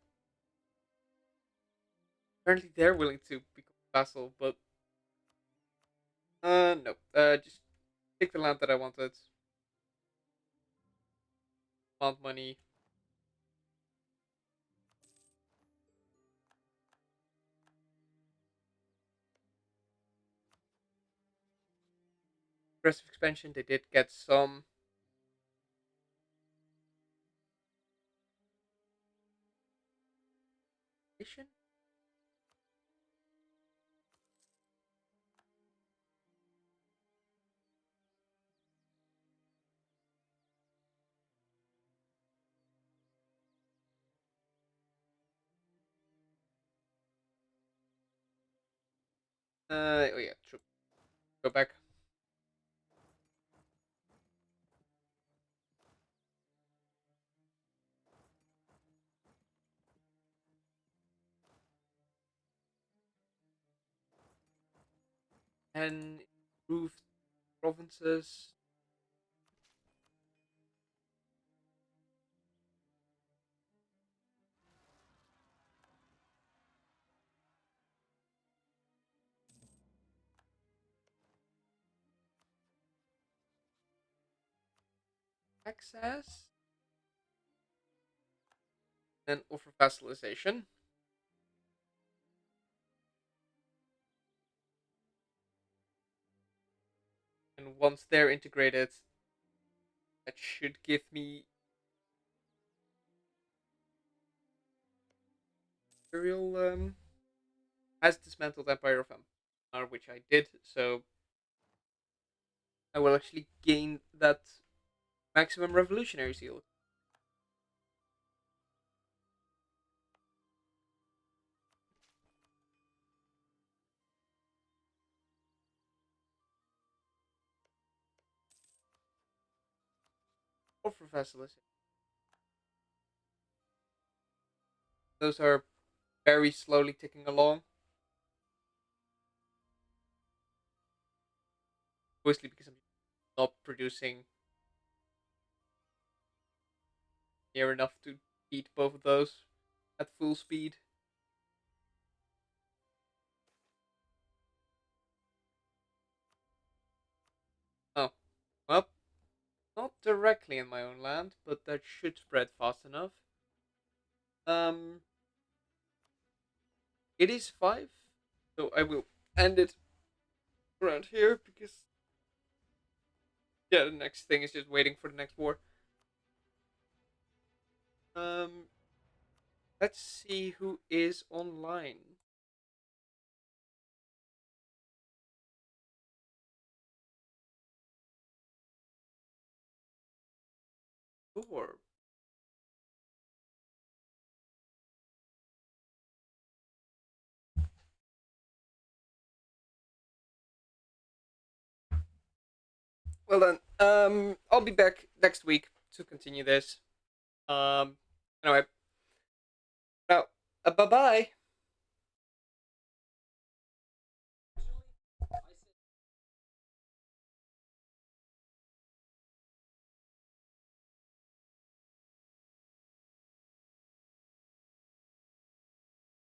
Apparently they're willing to become vassal, but no. Just take the land that I wanted. Want money. Aggressive expansion. They did get some. Nation? Oh yeah, true. Go back. And improved provinces. Access. And offer vassalization. And once they're integrated, that should give me Imperial has dismantled Empire of Anbennar, which I did, so I will actually gain that maximum revolutionary seal. Offer vassalization. Those are very slowly ticking along. Mostly because I'm not producing. near enough to beat both of those at full speed. Oh, well, not directly in my own land, but that should spread fast enough. Um, it is 5, so I will end it around here because yeah, the next thing is just waiting for the next war. Um, let's see who is online. Sure. Well then, I'll be back next week to continue this. Um, anyway, now, bye bye.